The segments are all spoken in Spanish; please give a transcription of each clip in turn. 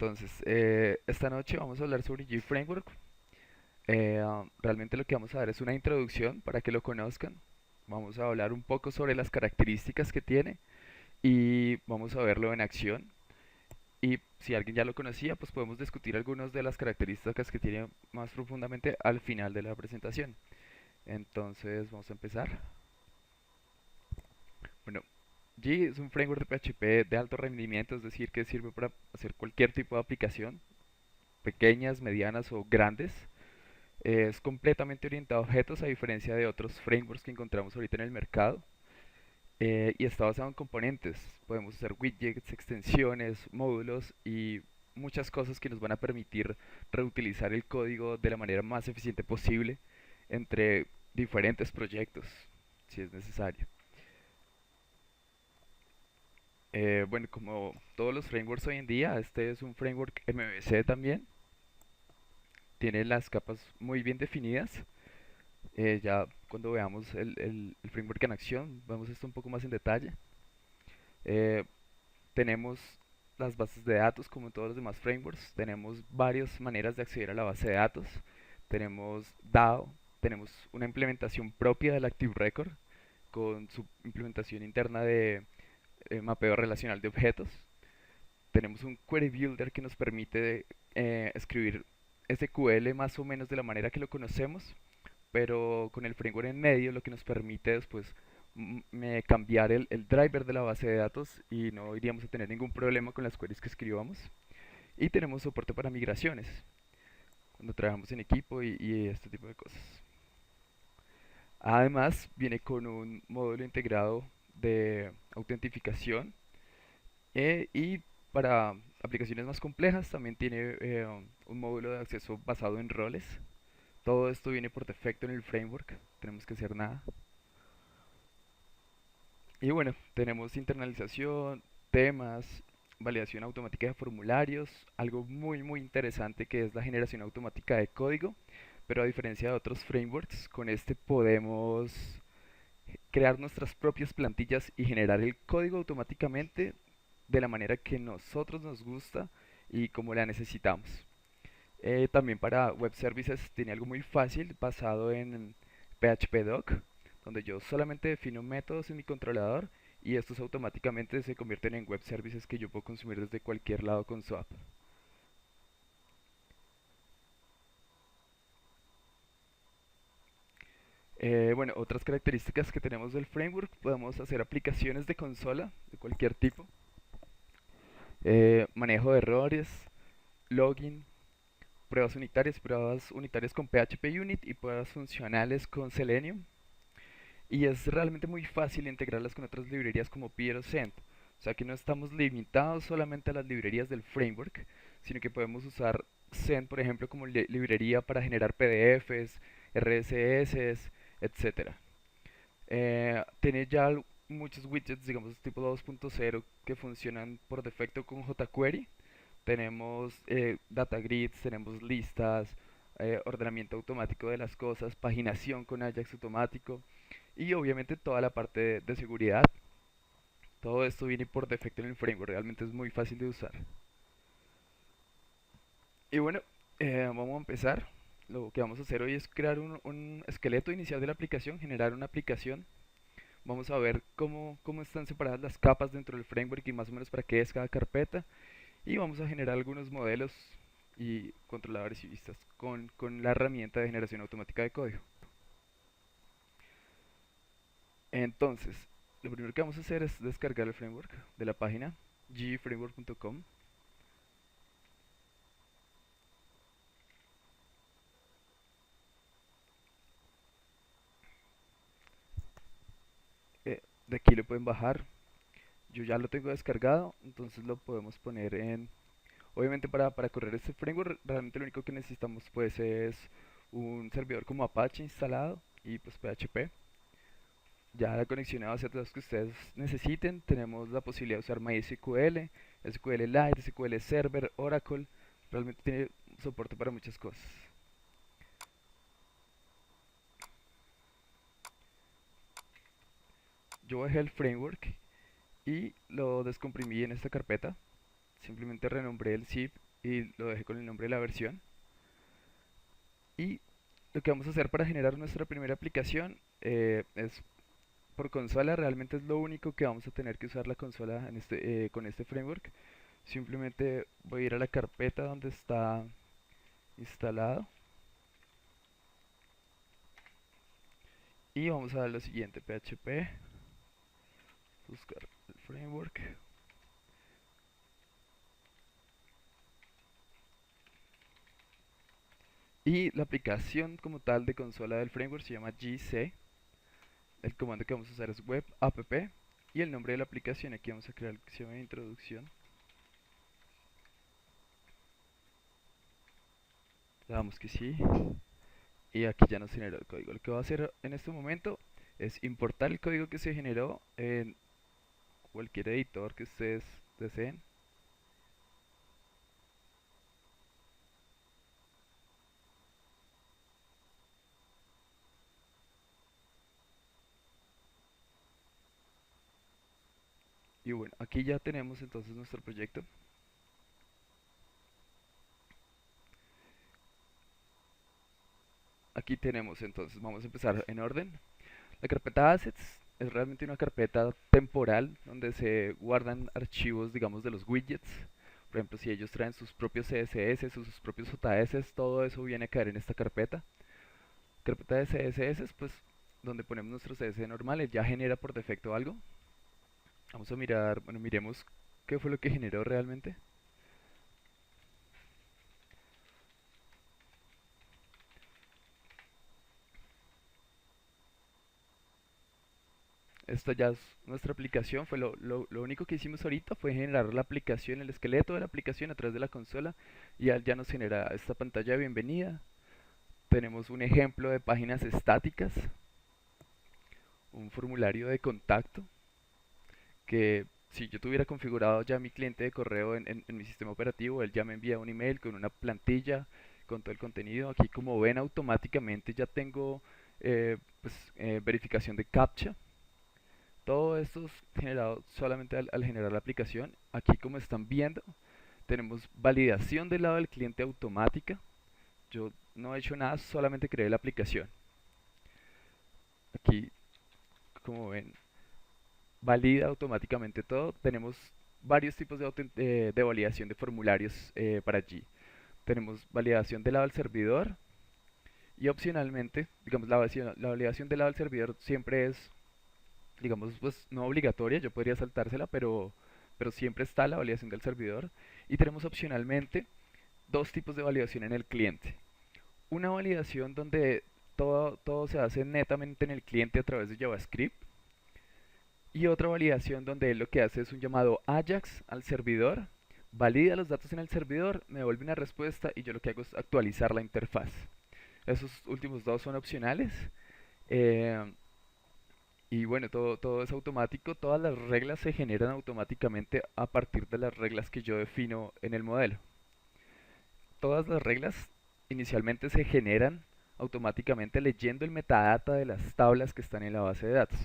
Entonces, esta noche vamos a hablar sobre GFramework. Realmente lo que vamos a dar es una introducción para que lo conozcan. Vamos a hablar un poco sobre las características que tiene y vamos a verlo en acción. Y si alguien ya lo conocía, pues podemos discutir algunas de las características que tiene más profundamente al final de la presentación. Entonces, vamos a empezar. Bueno, G es un framework de PHP de alto rendimiento, es decir, que sirve para hacer cualquier tipo de aplicación, pequeñas, medianas o grandes. Es completamente orientado a objetos a diferencia de otros frameworks que encontramos ahorita en el mercado. Y está basado en componentes. Podemos hacer widgets, extensiones, módulos y muchas cosas que nos van a permitir reutilizar el código de la manera más eficiente posible entre diferentes proyectos, si es necesario. Bueno, como todos los frameworks hoy en día, este es un framework MVC también. Tiene las capas muy bien definidas. Ya cuando veamos el framework en acción, vemos esto un poco más en detalle. Eh, Tenemos las bases de datos como en todos los demás frameworks. Tenemos varias maneras de acceder a la base de datos. Tenemos DAO, tenemos una implementación propia del Active Record con su implementación interna de mapeo relacional de objetos. Tenemos un Query Builder que nos permite escribir SQL más o menos de la manera que lo conocemos, pero con el framework en medio, lo que nos permite después cambiar el driver de la base de datos y no iríamos a tener ningún problema con las queries que escribamos. Y tenemos soporte para migraciones cuando trabajamos en equipo y este tipo de cosas. Además, viene con un módulo integrado de autentificación y para aplicaciones más complejas también tiene un módulo de acceso basado en roles. Todo esto viene por defecto en el framework, tenemos que hacer nada. Y bueno, tenemos internalización, temas, validación automática de formularios, algo muy interesante que es la generación automática de código, pero a diferencia de otros frameworks, con este podemos crear nuestras propias plantillas y generar el código automáticamente de la manera que nosotros nos gusta y como la necesitamos. También para web services tiene algo muy fácil basado en PHP donde yo solamente defino métodos en mi controlador y estos automáticamente se convierten en web services que yo puedo consumir desde cualquier lado con Swap. Bueno, otras características que tenemos del framework, podemos hacer aplicaciones de consola de cualquier tipo, manejo de errores, login, pruebas unitarias con PHP Unit y pruebas funcionales con Selenium. Y es realmente muy fácil integrarlas con otras librerías como Pier o Cent. O sea que no estamos limitados solamente a las librerías del framework, sino que podemos usar Cent, por ejemplo, como librería para generar PDFs, RSS, etcétera. Tiene ya muchos widgets, digamos tipo 2.0, que funcionan por defecto con jQuery. Tenemos data grids, tenemos listas, ordenamiento automático de las cosas, paginación con Ajax automático y obviamente toda la parte de seguridad. Todo esto viene por defecto en el framework, realmente es muy fácil de usar. Y bueno, vamos a empezar. Lo que vamos a hacer hoy es crear un esqueleto inicial de la aplicación, generar una aplicación. Vamos a ver cómo están separadas las capas dentro del framework y más o menos para qué es cada carpeta. Y vamos a generar algunos modelos y controladores y vistas con la herramienta de generación automática de código. Entonces, lo primero que vamos a hacer es descargar el framework de la página gframework.com. De aquí lo pueden bajar. Yo ya lo tengo descargado, entonces lo podemos poner en... Obviamente para correr este framework realmente lo único que necesitamos pues es un servidor como Apache instalado y pues PHP. Ya la conexión a base de datos que ustedes necesiten, tenemos la posibilidad de usar MySQL, SQLite, SQL Server, Oracle. Realmente tiene soporte para muchas cosas. Yo bajé el framework y lo descomprimí en esta carpeta. Simplemente renombré el zip y lo dejé con el nombre de la versión. Y lo que vamos a hacer para generar nuestra primera aplicación es por consola. Realmente es lo único que vamos a tener que usar la consola con este framework. Simplemente voy a ir a la carpeta donde está instalado y vamos a dar lo siguiente: php, buscar el framework. Y la aplicación como tal de consola del framework se llama GC. El comando que vamos a usar es web app y el nombre de la aplicación. Aquí vamos a crear el que se llama introducción. Le damos que sí y aquí ya nos generó el código. Lo que voy a hacer en este momento es importar el código que se generó en cualquier editor que ustedes deseen. Y bueno, aquí ya tenemos entonces nuestro proyecto. Aquí tenemos entonces, vamos a empezar en orden. La carpeta assets es realmente una carpeta temporal donde se guardan archivos, digamos, de los widgets. Por ejemplo, si ellos traen sus propios CSS, sus propios JS, todo eso viene a caer en esta carpeta. Carpeta de CSS, pues donde ponemos nuestros CSS normales, ya genera por defecto algo. Vamos a mirar, bueno, miremos qué fue lo que generó realmente. Esta ya es nuestra aplicación, fue lo único que hicimos ahorita fue generar la aplicación, el esqueleto de la aplicación a través de la consola y ya nos genera esta pantalla de bienvenida. Tenemos un ejemplo de páginas estáticas, un formulario de contacto que si yo tuviera configurado ya mi cliente de correo en mi sistema operativo, él ya me envía un email con una plantilla, con todo el contenido. Aquí como ven automáticamente ya tengo verificación de CAPTCHA. Todo esto es generado solamente al generar la aplicación. Aquí como están viendo tenemos validación del lado del cliente automática. Yo no he hecho nada, solamente creé la aplicación. Aquí como ven valida automáticamente todo. Tenemos varios tipos de validación de formularios para allí. Tenemos validación del lado del servidor y opcionalmente, digamos, la validación del lado del servidor siempre es, digamos, pues no obligatoria, yo podría saltársela, pero siempre está la validación del servidor. Y tenemos opcionalmente dos tipos de validación en el cliente. Una validación donde todo se hace netamente en el cliente a través de JavaScript. Y otra validación donde él lo que hace es un llamado AJAX al servidor, valida los datos en el servidor, me devuelve una respuesta y yo lo que hago es actualizar la interfaz. Esos últimos dos son opcionales. eh, y bueno, todo es automático, todas las reglas se generan automáticamente a partir de las reglas que yo defino en el modelo. Todas las reglas inicialmente se generan automáticamente leyendo el metadata de las tablas que están en la base de datos.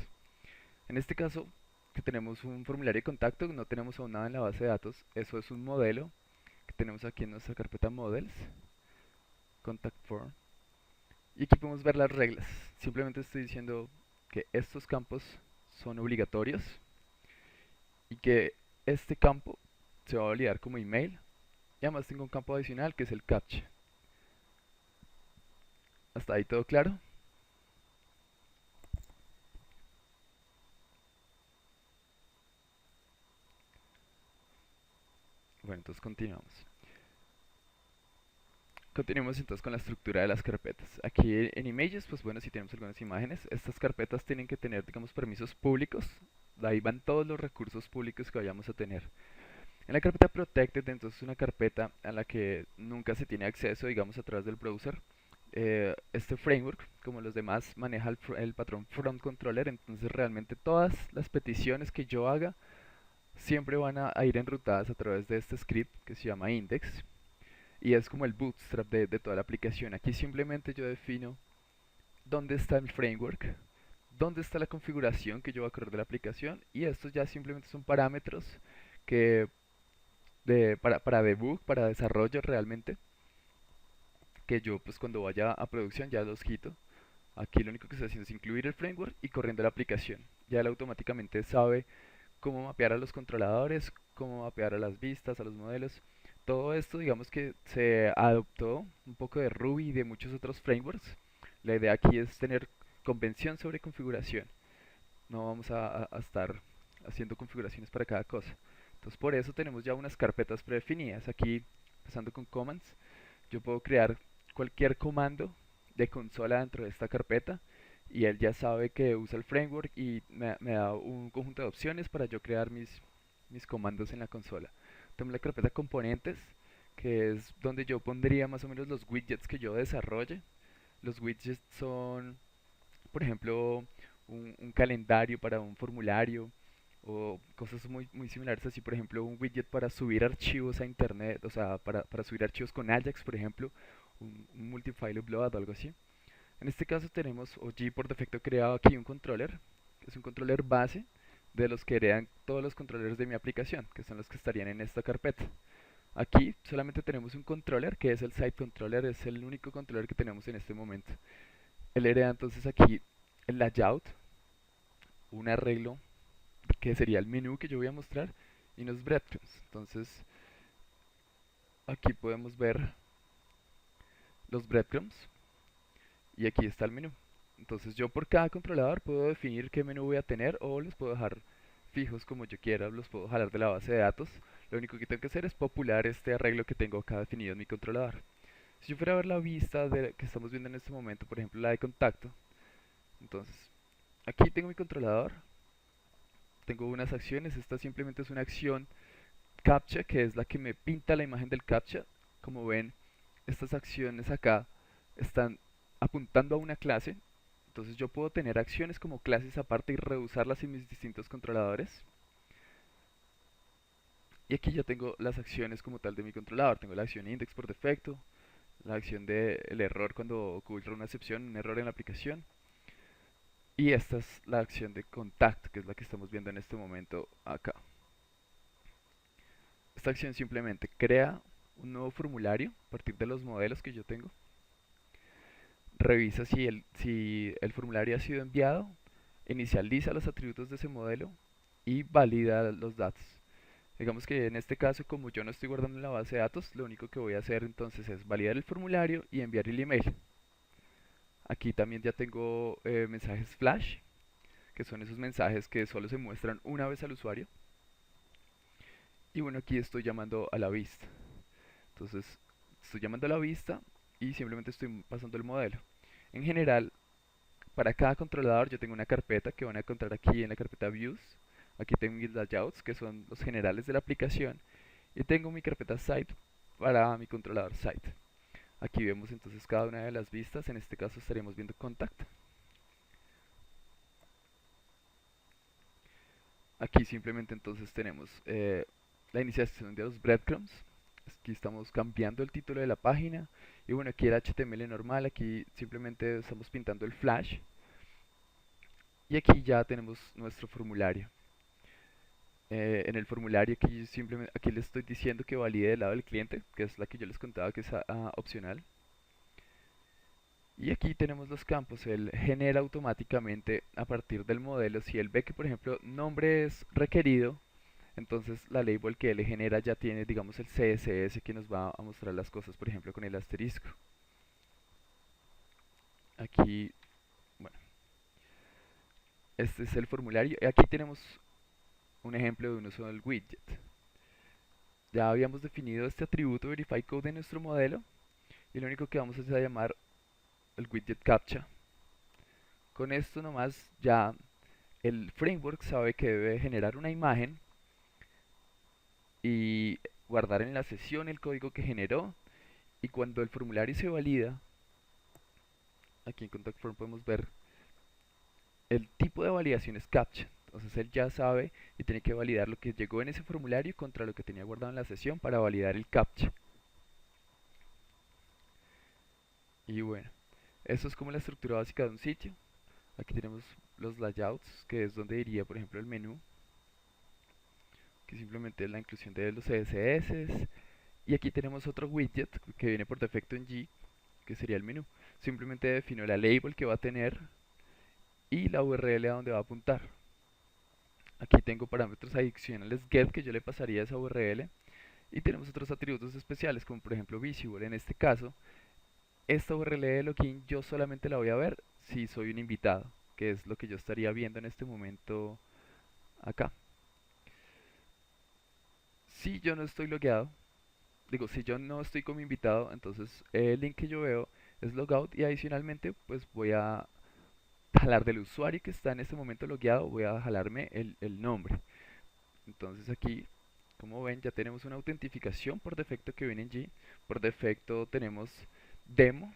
En este caso, que tenemos un formulario de contacto, no tenemos aún nada en la base de datos, eso es un modelo que tenemos aquí en nuestra carpeta Models, Contact Form. Y aquí podemos ver las reglas. Simplemente estoy diciendo que estos campos son obligatorios y que este campo se va a validar como email. Y además tengo un campo adicional que es el CAPTCHA. ¿Hasta ahí todo claro? Bueno, entonces continuamos. Continuemos entonces con la estructura de las carpetas. Aquí en Images, pues bueno, si tenemos algunas imágenes, estas carpetas tienen que tener, digamos, permisos públicos. De ahí van todos los recursos públicos que vayamos a tener. En la carpeta Protected, entonces es una carpeta a la que nunca se tiene acceso, digamos, a través del browser. Este framework, como los demás, maneja el patrón Front Controller, entonces realmente todas las peticiones que yo haga siempre van a ir enrutadas a través de este script que se llama index y es como el bootstrap de toda la aplicación. Aquí simplemente yo defino dónde está el framework, dónde está la configuración que yo voy a correr de la aplicación y estos ya simplemente son parámetros que para debug, para desarrollo realmente, que yo pues cuando vaya a producción ya los quito. Aquí lo único que estoy haciendo es incluir el framework y corriendo la aplicación. Ya él automáticamente sabe cómo mapear a los controladores, cómo mapear a las vistas, a los modelos. Todo esto, digamos que se adoptó un poco de Ruby y de muchos otros frameworks. La idea aquí es tener convención sobre configuración. No vamos a estar haciendo configuraciones para cada cosa. Entonces por eso tenemos ya unas carpetas predefinidas. Aquí, empezando con commands, yo puedo crear cualquier comando de consola dentro de esta carpeta y él ya sabe que usa el framework y me da un conjunto de opciones para yo crear mis comandos en la consola. Tengo la carpeta componentes, que es donde yo pondría más o menos los widgets que yo desarrolle. Los widgets son, por ejemplo, un calendario para un formulario o cosas muy similares, así por ejemplo un widget para subir archivos a internet, o sea, para subir archivos con Ajax, por ejemplo, un multifile upload o algo así. En este caso tenemos, o G por defecto creado aquí un controller, que es un controller base de los que heredan todos los controllers de mi aplicación, que son los que estarían en esta carpeta. Aquí solamente tenemos un controller, que es el site controller, es el único controller que tenemos en este momento. Él hereda entonces aquí el layout, un arreglo que sería el menú que yo voy a mostrar y unos breadcrumbs. Entonces aquí podemos ver los breadcrumbs y aquí está el menú. Entonces yo por cada controlador puedo definir qué menú voy a tener o los puedo dejar fijos como yo quiera, los puedo jalar de la base de datos. Lo único que tengo que hacer es popular este arreglo que tengo acá definido en mi controlador. Si yo fuera a ver la vista que estamos viendo en este momento, por ejemplo la de contacto, entonces aquí tengo mi controlador, tengo unas acciones, esta simplemente es una acción captcha que es la que me pinta la imagen del captcha. Como ven, estas acciones acá están apuntando a una clase, entonces yo puedo tener acciones como clases aparte y reusarlas en mis distintos controladores. Y aquí ya tengo las acciones como tal de mi controlador. Tengo la acción index por defecto, la acción del error cuando ocurre una excepción, un error en la aplicación. Y esta es la acción de contact, que es la que estamos viendo en este momento acá. Esta acción simplemente crea un nuevo formulario a partir de los modelos que yo tengo. Revisa si el formulario ha sido enviado, inicializa los atributos de ese modelo y valida los datos. Digamos que en este caso, como yo no estoy guardando en la base de datos, lo único que voy a hacer entonces es validar el formulario y enviar el email. Aquí también ya tengo mensajes flash, que son esos mensajes que solo se muestran una vez al usuario. Y bueno, aquí estoy llamando a la vista. Entonces, estoy llamando a la vista y simplemente estoy pasando el modelo. En general, para cada controlador yo tengo una carpeta que van a encontrar aquí en la carpeta Views. Aquí tengo mis layouts, que son los generales de la aplicación. Y tengo mi carpeta Site para mi controlador Site. Aquí vemos entonces cada una de las vistas. En este caso estaríamos viendo Contact. Aquí simplemente entonces tenemos la iniciación de los breadcrumbs. Aquí estamos cambiando el título de la página. Y bueno, aquí el HTML normal. Aquí simplemente estamos pintando el flash. Y aquí ya tenemos nuestro formulario. En el formulario aquí simplemente aquí le estoy diciendo que valide del lado del cliente, que es la que yo les contaba que es opcional. Y aquí tenemos los campos. Él genera automáticamente a partir del modelo. Si él ve que, por ejemplo, nombre es requerido, entonces la label que él genera ya tiene, digamos, el CSS que nos va a mostrar las cosas, por ejemplo, con el asterisco. Aquí, bueno, este es el formulario. Y aquí tenemos un ejemplo de un uso del widget. Ya habíamos definido este atributo verify code en nuestro modelo y lo único que vamos a hacer es a llamar el widget captcha. Con esto nomás ya el framework sabe que debe generar una imagen y guardar en la sesión el código que generó, y cuando el formulario se valida, aquí en Contact Form podemos ver el tipo de validación es captcha. Entonces él ya sabe y tiene que validar lo que llegó en ese formulario contra lo que tenía guardado en la sesión para validar el captcha. Y bueno, eso es como la estructura básica de un sitio. Aquí tenemos los layouts, que es donde iría, por ejemplo, el menú, Aquí simplemente la inclusión de los CSS. Y aquí tenemos otro widget que viene por defecto en G, que sería el menú. Simplemente defino la label que va a tener y la URL a donde va a apuntar. Aquí tengo parámetros adicionales get que yo le pasaría a esa URL. Y tenemos otros atributos especiales, como por ejemplo visible. En este caso, esta URL de login yo solamente la voy a ver si soy un invitado, que es lo que yo estaría viendo en este momento acá. Si yo no estoy logueado, digo, si yo no estoy como invitado, entonces el link que yo veo es logout y adicionalmente pues voy a jalar del usuario que está en este momento logueado, voy a jalarme el nombre. Entonces aquí, como ven, ya tenemos una autentificación por defecto que viene en G. Por defecto tenemos demo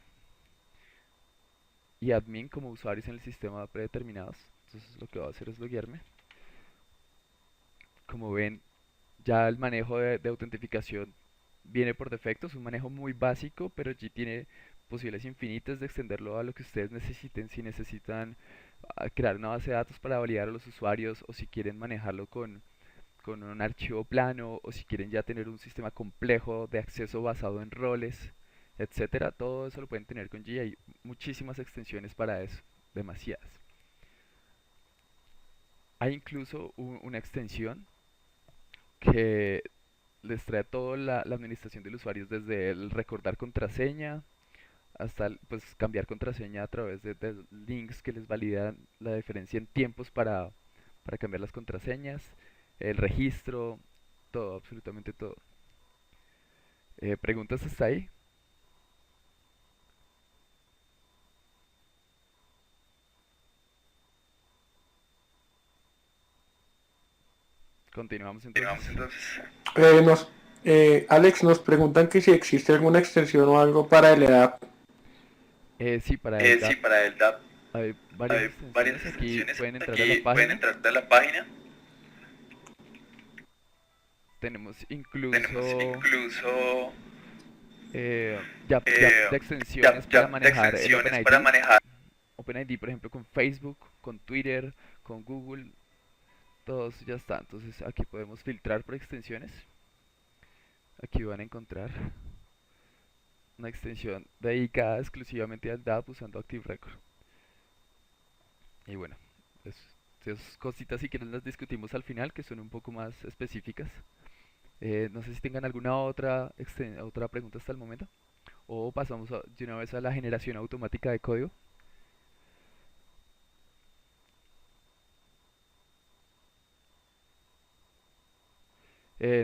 y admin como usuarios en el sistema predeterminados. Entonces lo que voy a hacer es loguearme. Como ven, ya el manejo de autentificación viene por defecto, es un manejo muy básico, pero G tiene posibilidades infinitas de extenderlo a lo que ustedes necesiten. Si necesitan crear una base de datos para validar a los usuarios o si quieren manejarlo con un archivo plano o si quieren ya tener un sistema complejo de acceso basado en roles, etcétera, todo eso lo pueden tener con G. Hay muchísimas extensiones para eso, demasiadas. Hay incluso una extensión que les trae toda la administración del usuario, desde el recordar contraseña hasta pues cambiar contraseña a través de links que les validan la diferencia en tiempos para cambiar las contraseñas, el registro, todo, absolutamente todo. ¿Preguntas hasta ahí? Continuamos entonces. Continuamos entonces. Nos, Alex, nos preguntan que si existe alguna extensión o algo para el EDAP. Sí, para el Sí, DAP para el DAP hay varias hay varias extensiones. Aquí extensiones. pueden entrar a la Aquí pueden página. entrar a la página. Tenemos Tenemos incluso incluso ya eh, de extensiones para de manejar el extensiones para OpenID. manejar. OpenID, por ejemplo, con Facebook, con Twitter, con Google, todos ya está. Entonces aquí podemos filtrar por extensiones. Aquí van a encontrar una extensión dedicada exclusivamente al DAP usando Active Record. Y bueno, esas cositas si quieren las discutimos al final, que son un poco más específicas. No sé si tengan alguna otra pregunta hasta el momento. O pasamos de una vez a la generación automática de código.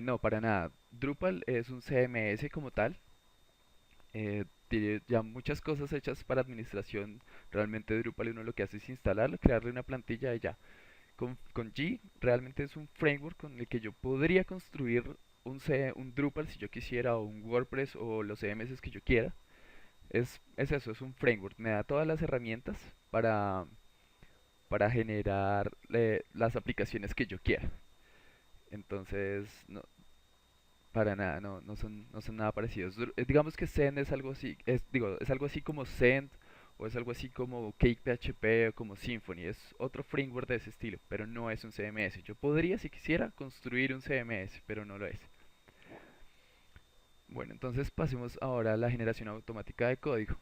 No, para nada. Drupal es un CMS como tal. Tiene ya muchas cosas hechas para administración. Realmente Drupal uno lo que hace es instalarlo, crearle una plantilla y ya. Con G realmente es un framework con el que yo podría construir un Drupal si yo quisiera, o un WordPress o los CMS que yo quiera. Es eso, es un framework. Me da todas las herramientas para generar las aplicaciones que yo quiera. Entonces, no, para nada, no son nada parecidos. Digamos que Zend es algo así, es algo así como Zend o es algo así como CakePHP o como Symfony. Es otro framework de ese estilo, pero no es un CMS. Yo podría, si quisiera, construir un CMS, pero no lo es. Bueno, entonces pasemos ahora a la generación automática de código.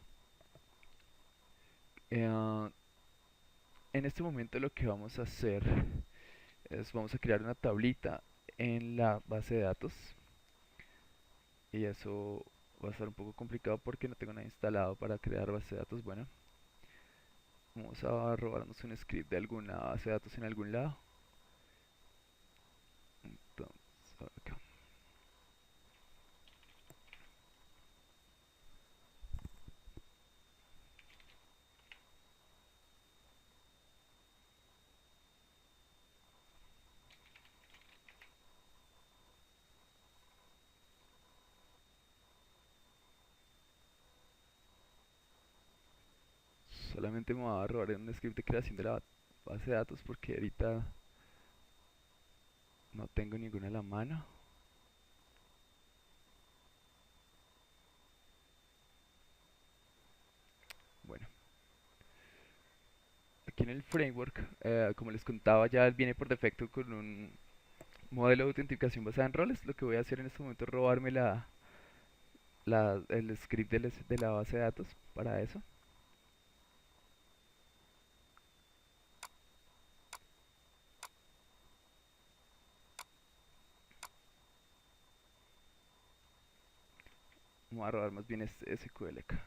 Eh, en este momento lo que vamos a hacer es vamos a crear una tablita en la base de datos y eso va a estar un poco complicado porque no tengo nada instalado para crear base de datos. Bueno, vamos a robarnos un script de alguna base de datos en algún lado. Entonces, acá. Solamente me voy a robar un script de creación de la base de datos porque ahorita no tengo ninguna a la mano. Bueno, aquí en el framework, como les contaba, ya viene por defecto con modelo de autenticación basada en roles. Lo que voy a hacer en este momento es robarme el script de la base de datos para eso. Vamos a robar más bien este SQL acá.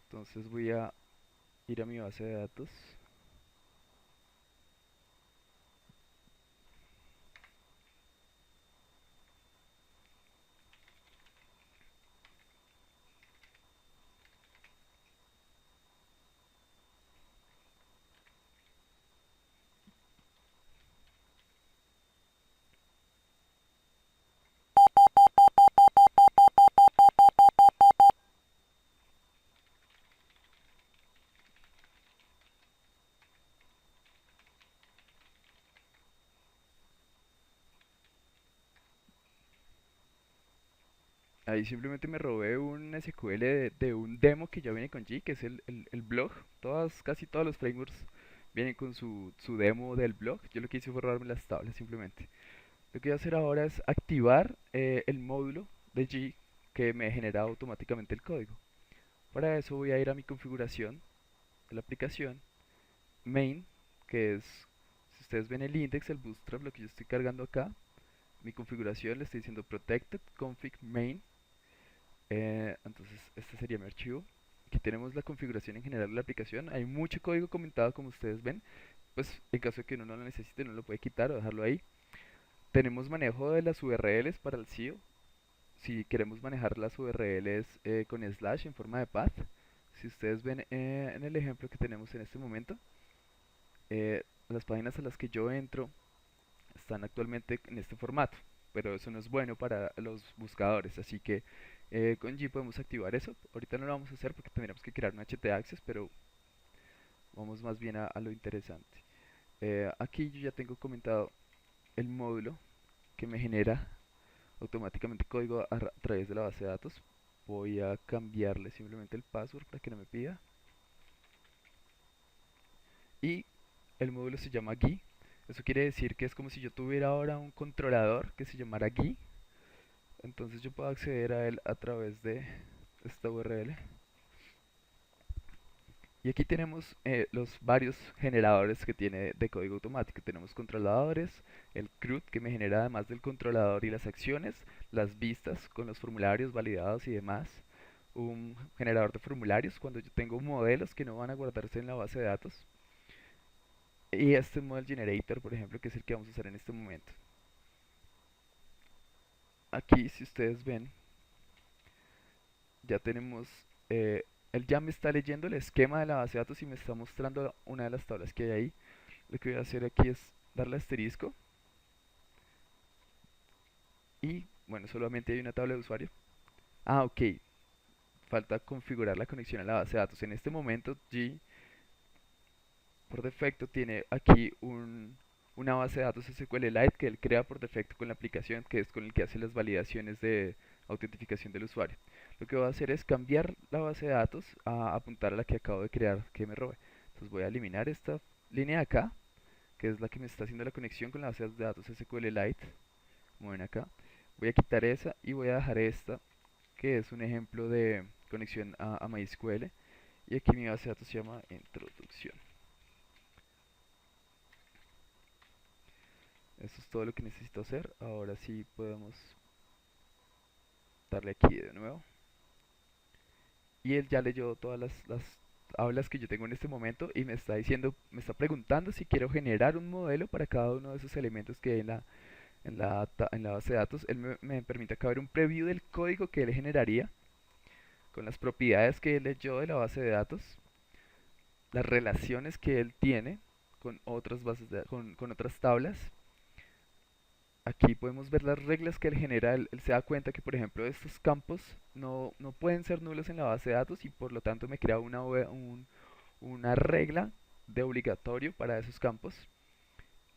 Entonces voy a ir a mi base de datos. Ahí simplemente me robé un SQL de un demo que ya viene con G, que es el blog. Casi todos los frameworks vienen con su demo del blog. Yo lo que hice fue robarme las tablas simplemente. Lo que voy a hacer ahora es activar el módulo de G que me genera automáticamente el código. Para eso voy a ir a mi configuración de la aplicación, main, que es, si ustedes ven el index, el bootstrap, lo que yo estoy cargando acá, mi configuración le estoy diciendo protected config main. Entonces este sería mi archivo. Aquí tenemos la configuración en general de la aplicación. Hay mucho código comentado como ustedes ven. Pues en caso de que uno no lo necesite, uno lo puede quitar o dejarlo ahí. Tenemos manejo de las URLs para el SEO. Si queremos manejar las URLs con slash en forma de path. Si ustedes ven en el ejemplo que tenemos en este momento, las páginas a las que yo entro están actualmente en este formato, pero eso no es bueno para los buscadores, así que con G podemos activar eso. Ahorita no lo vamos a hacer porque tendríamos que crear un htaccess, pero vamos más bien a lo interesante. Aquí yo ya tengo comentado el módulo que me genera automáticamente código a través de la base de datos. Voy a cambiarle simplemente el password para que no me pida. Y el módulo se llama GUI. Eso quiere decir que es como si yo tuviera ahora un controlador que se llamara GUI. Entonces yo puedo acceder a él a través de esta URL. Y aquí tenemos los varios generadores que tiene de código automático. Tenemos controladores, el CRUD que me genera además del controlador y las acciones, las vistas con los formularios validados y demás. Un generador de formularios cuando yo tengo modelos que no van a guardarse en la base de datos. Y este model generator, por ejemplo, que es el que vamos a usar en este momento. Aquí, si ustedes ven, ya tenemos, él ya me está leyendo el esquema de la base de datos y me está mostrando una de las tablas que hay ahí. Lo que voy a hacer aquí es darle asterisco y, bueno, solamente hay una tabla de usuario. Ah, ok, falta configurar la conexión a la base de datos. En este momento, G por defecto tiene aquí una base de datos SQLite que él crea por defecto con la aplicación, que es con el que hace las validaciones de autentificación del usuario. Lo que voy a hacer es cambiar la base de datos a apuntar a la que acabo de crear que me robe. Entonces voy a eliminar esta línea de acá, que es la que me está haciendo la conexión con la base de datos SQLite, como ven acá. Voy a quitar esa y voy a dejar esta, que es un ejemplo de conexión a MySQL. Y aquí mi base de datos se llama introducción. Eso es todo lo que necesito hacer. Ahora sí podemos darle aquí de nuevo. Y él ya leyó todas las aulas que yo tengo en este momento y me está diciendo, me está preguntando si quiero generar un modelo para cada uno de esos elementos que hay en la base de datos. Él me permite acá ver un preview del código que él generaría con las propiedades que él leyó de la base de datos, las relaciones que él tiene con otras con otras tablas. Aquí podemos ver las reglas que él genera. Él se da cuenta que, por ejemplo, estos campos no pueden ser nulos en la base de datos y por lo tanto me crea una regla de obligatorio para esos campos.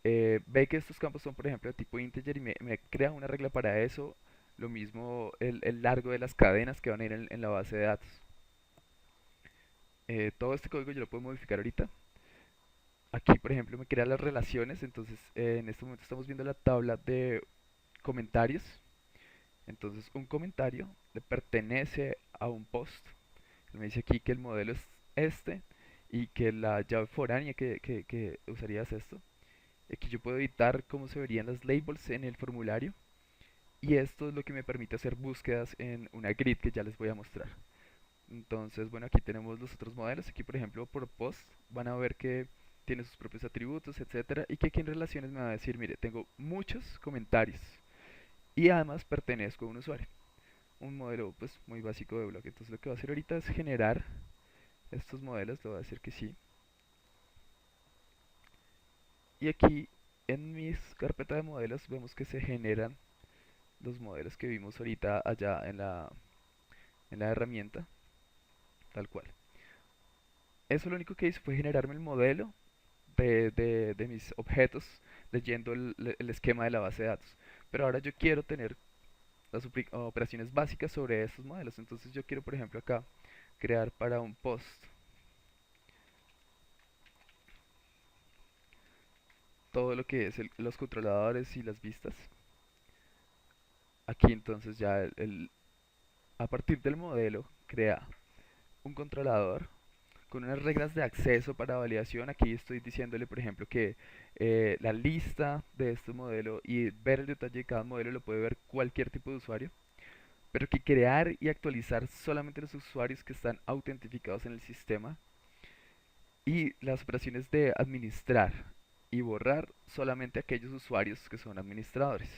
Ve que estos campos son, por ejemplo, de tipo integer y me crea una regla para eso. Lo mismo el largo de las cadenas que van a ir en la base de datos. Todo este código yo lo puedo modificar ahorita. Aquí, por ejemplo, me crea las relaciones, entonces en este momento estamos viendo la tabla de comentarios. Entonces, un comentario le pertenece a un post. Me dice aquí que el modelo es este y que la llave foránea que usaría es esto. Aquí yo puedo editar cómo se verían las labels en el formulario y esto es lo que me permite hacer búsquedas en una grid que ya les voy a mostrar. Entonces, bueno, aquí tenemos los otros modelos. Aquí, por ejemplo, por post van a ver que tiene sus propios atributos, etcétera, y que aquí en relaciones me va a decir, mire, tengo muchos comentarios y además pertenezco a un usuario. Un modelo pues muy básico de blog. Entonces lo que voy a hacer ahorita es generar estos modelos, le voy a decir que sí. Y aquí en mis carpetas de modelos vemos que se generan los modelos que vimos ahorita allá en la herramienta, tal cual. Eso lo único que hizo fue generarme el modelo de mis objetos leyendo el esquema de la base de datos. Pero ahora yo quiero tener las operaciones básicas sobre estos modelos. Entonces yo quiero, por ejemplo, acá crear para un post todo lo que es los controladores y las vistas. Aquí entonces ya a partir del modelo crea un controlador con unas reglas de acceso para validación. Aquí estoy diciéndole, por ejemplo, que la lista de este modelo y ver el detalle de cada modelo lo puede ver cualquier tipo de usuario, pero que crear y actualizar solamente los usuarios que están autentificados en el sistema y las operaciones de administrar y borrar solamente aquellos usuarios que son administradores.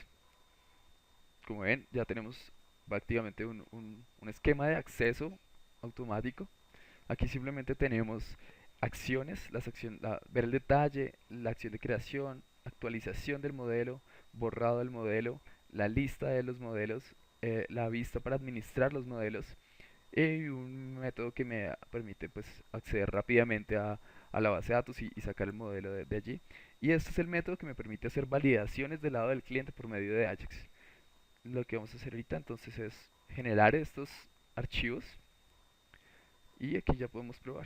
Como ven, ya tenemos prácticamente un esquema de acceso automático. Aquí simplemente tenemos acciones, ver el detalle, la acción de creación, actualización del modelo, borrado del modelo, la lista de los modelos, la vista para administrar los modelos y un método que me permite pues acceder rápidamente a la base de datos y sacar el modelo de allí. Y este es el método que me permite hacer validaciones del lado del cliente por medio de Ajax. Lo que vamos a hacer ahorita entonces es generar estos archivos y aquí ya podemos probar.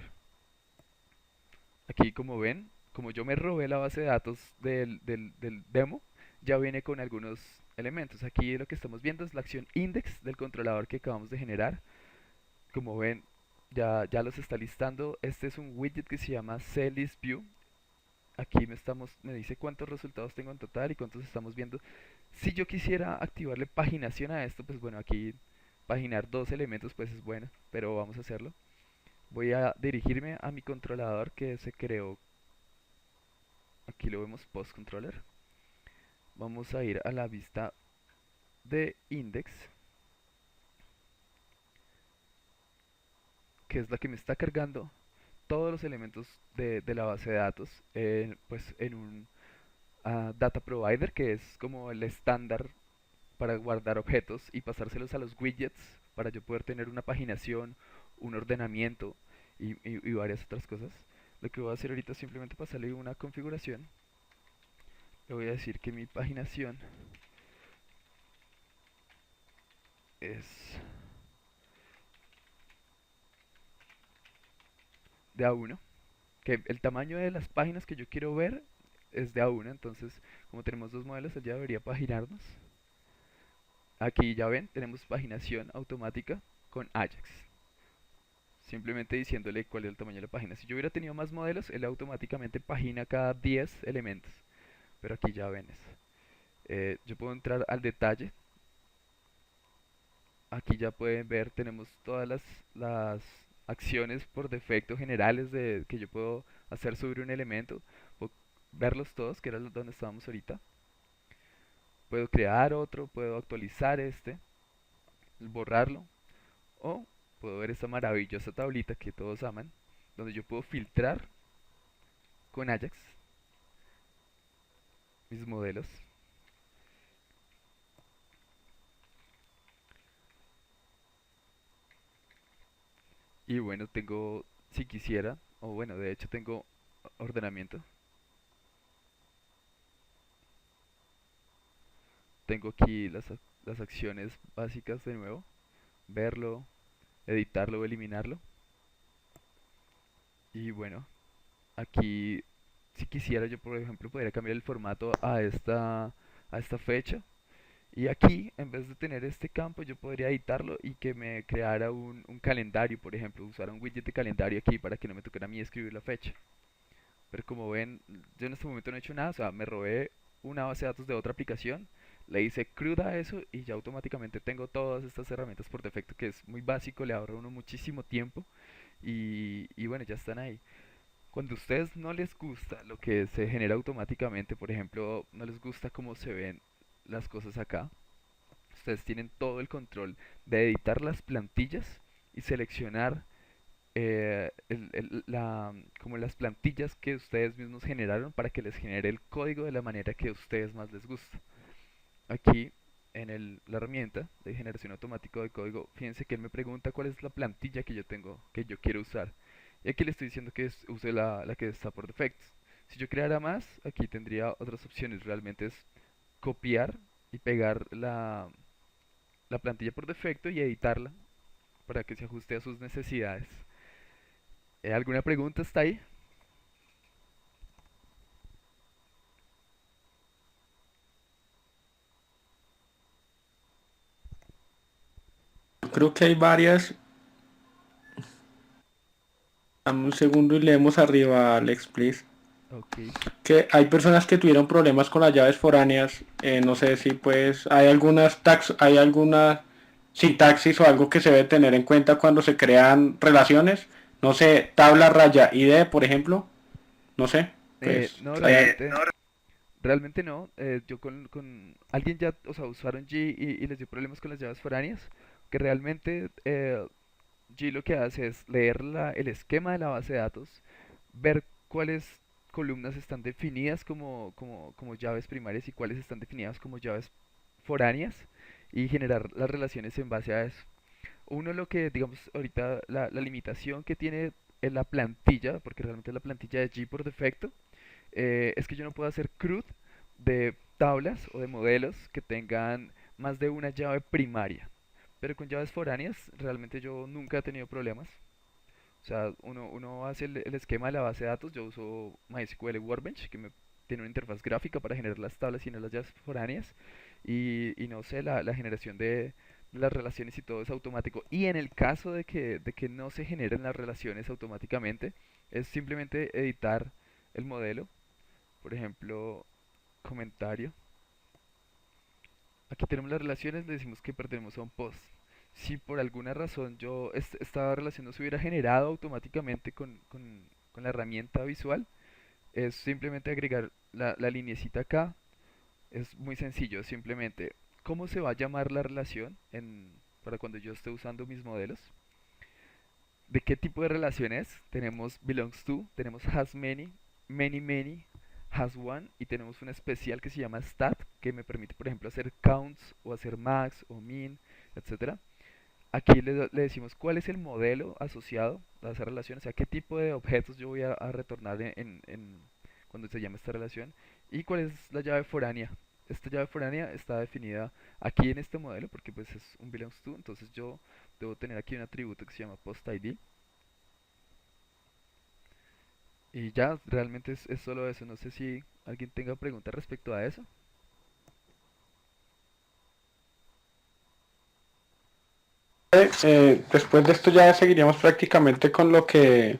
Aquí como ven, como yo me robé la base de datos del demo, ya viene con algunos elementos. Aquí lo que estamos viendo es la acción index del controlador que acabamos de generar. Como ven, ya los está listando. Este es un widget que se llama CListView. Aquí me dice cuántos resultados tengo en total y cuántos estamos viendo. Si yo quisiera activarle paginación a esto, pues bueno, aquí paginar dos elementos pues es bueno, pero vamos a hacerlo. Voy a dirigirme a mi controlador que se creó. Aquí lo vemos post controller. Vamos a ir a la vista de index, que es la que me está cargando todos los elementos de la base de datos, pues en un data provider, que es como el estándar para guardar objetos y pasárselos a los widgets para yo poder tener una paginación, un ordenamiento y varias otras cosas. Lo que voy a hacer ahorita es simplemente pasarle una configuración. Le voy a decir que mi paginación es de A1, que el tamaño de las páginas que yo quiero ver es de A1, entonces como tenemos dos modelos, él ya debería paginarnos. Aquí ya ven, tenemos paginación automática con Ajax. Simplemente diciéndole cuál es el tamaño de la página. Si yo hubiera tenido más modelos, él automáticamente pagina cada 10 elementos. Pero aquí ya ven eso. Yo puedo entrar al detalle. Aquí ya pueden ver, tenemos todas las acciones por defecto generales que yo puedo hacer sobre un elemento. Puedo verlos todos, que era donde estábamos ahorita. Puedo crear otro, puedo actualizar este, borrarlo. O puedo ver esta maravillosa tablita que todos aman, donde yo puedo filtrar con Ajax mis modelos. Y bueno, tengo, si quisiera, o bueno, de hecho tengo ordenamiento. Tengo aquí las acciones básicas de nuevo. Verlo, editarlo o eliminarlo. Y bueno, aquí si quisiera yo, por ejemplo, podría cambiar el formato a esta fecha. Y aquí, en vez de tener este campo, yo podría editarlo y que me creara un calendario, por ejemplo, usar un widget de calendario aquí para que no me tocara a mí escribir la fecha. Pero como ven, yo en este momento no he hecho nada, o sea, me robé una base de datos de otra aplicación, le hice cruda a eso y ya automáticamente tengo todas estas herramientas por defecto, que es muy básico, le ahorra a uno muchísimo tiempo y bueno, ya están ahí. Cuando a ustedes no les gusta lo que se genera automáticamente, por ejemplo, no les gusta cómo se ven las cosas acá, ustedes tienen todo el control de editar las plantillas y seleccionar como las plantillas que ustedes mismos generaron para que les genere el código de la manera que a ustedes más les gusta. Aquí en la herramienta de generación automática de código, fíjense que él me pregunta cuál es la plantilla que yo tengo, que yo quiero usar. Y aquí le estoy diciendo que use la que está por defecto. Si yo creara más, aquí tendría otras opciones. Realmente es copiar y pegar la plantilla por defecto y editarla para que se ajuste a sus necesidades. ¿Alguna pregunta está ahí? Creo que hay varias. Dame un segundo y leemos arriba, Alex, please. Ok. Que hay personas que tuvieron problemas con las llaves foráneas. No sé si pues hay hay alguna sintaxis o algo que se debe tener en cuenta cuando se crean relaciones. No sé, tabla raya ID, por ejemplo. No sé, pues No, no. realmente no. Yo con alguien ya, o sea, usaron G y les dio problemas con las llaves foráneas, que realmente G lo que hace es leer el esquema de la base de datos, ver cuáles columnas están definidas como llaves primarias y cuáles están definidas como llaves foráneas y generar las relaciones en base a eso. Uno lo que, digamos, ahorita la limitación que tiene en la plantilla, porque realmente la plantilla de G por defecto, es que yo no puedo hacer CRUD de tablas o de modelos que tengan más de una llave primaria. Pero con llaves foráneas realmente yo nunca he tenido problemas. O sea, uno hace el esquema de la base de datos. Yo uso MySQL Workbench, que me tiene una interfaz gráfica para generar las tablas y no las llaves foráneas. Y no sé, la generación de las relaciones y todo es automático. Y en el caso de que no se generen las relaciones automáticamente, es simplemente editar el modelo. Por ejemplo, comentario. Aquí tenemos las relaciones, le decimos que pertenecemos a un post. Si por alguna razón esta relación no se hubiera generado automáticamente con la herramienta visual, es simplemente agregar la linecita acá. Es muy sencillo, simplemente cómo se va a llamar la relación para cuando yo esté usando mis modelos. ¿De qué tipo de relación es? Tenemos belongs to, tenemos has many, many many, has one y tenemos una especial que se llama stat que me permite por ejemplo hacer counts o hacer max o min, etcétera. Aquí le decimos cuál es el modelo asociado a esa relación, o sea, qué tipo de objetos yo voy a retornar cuando se llama esta relación y cuál es la llave foránea. Esta llave foránea está definida aquí en este modelo porque pues es un belongs to, entonces yo debo tener aquí un atributo que se llama post ID y ya, realmente es solo eso. No sé si alguien tenga preguntas respecto a eso. Después de esto ya seguiríamos prácticamente con lo que,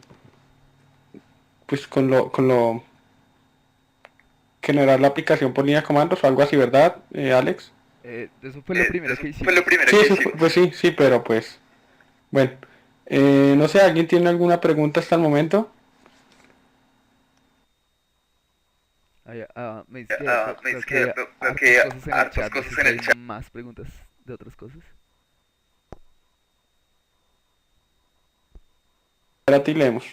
pues con lo generar la aplicación por línea de comandos o algo así, ¿verdad, Alex? Eso fue lo primero Eso que fue lo hicimos. primero sí, que hicimos. Pues sí, sí, pero pues, bueno. No sé, ¿alguien tiene alguna pregunta hasta el momento? Me dice que Me veo dice que hay veo hartas que cosas en el hartas chat. No cosas sé en si el hay chat. más preguntas de otras cosas. Ahora ti leemos.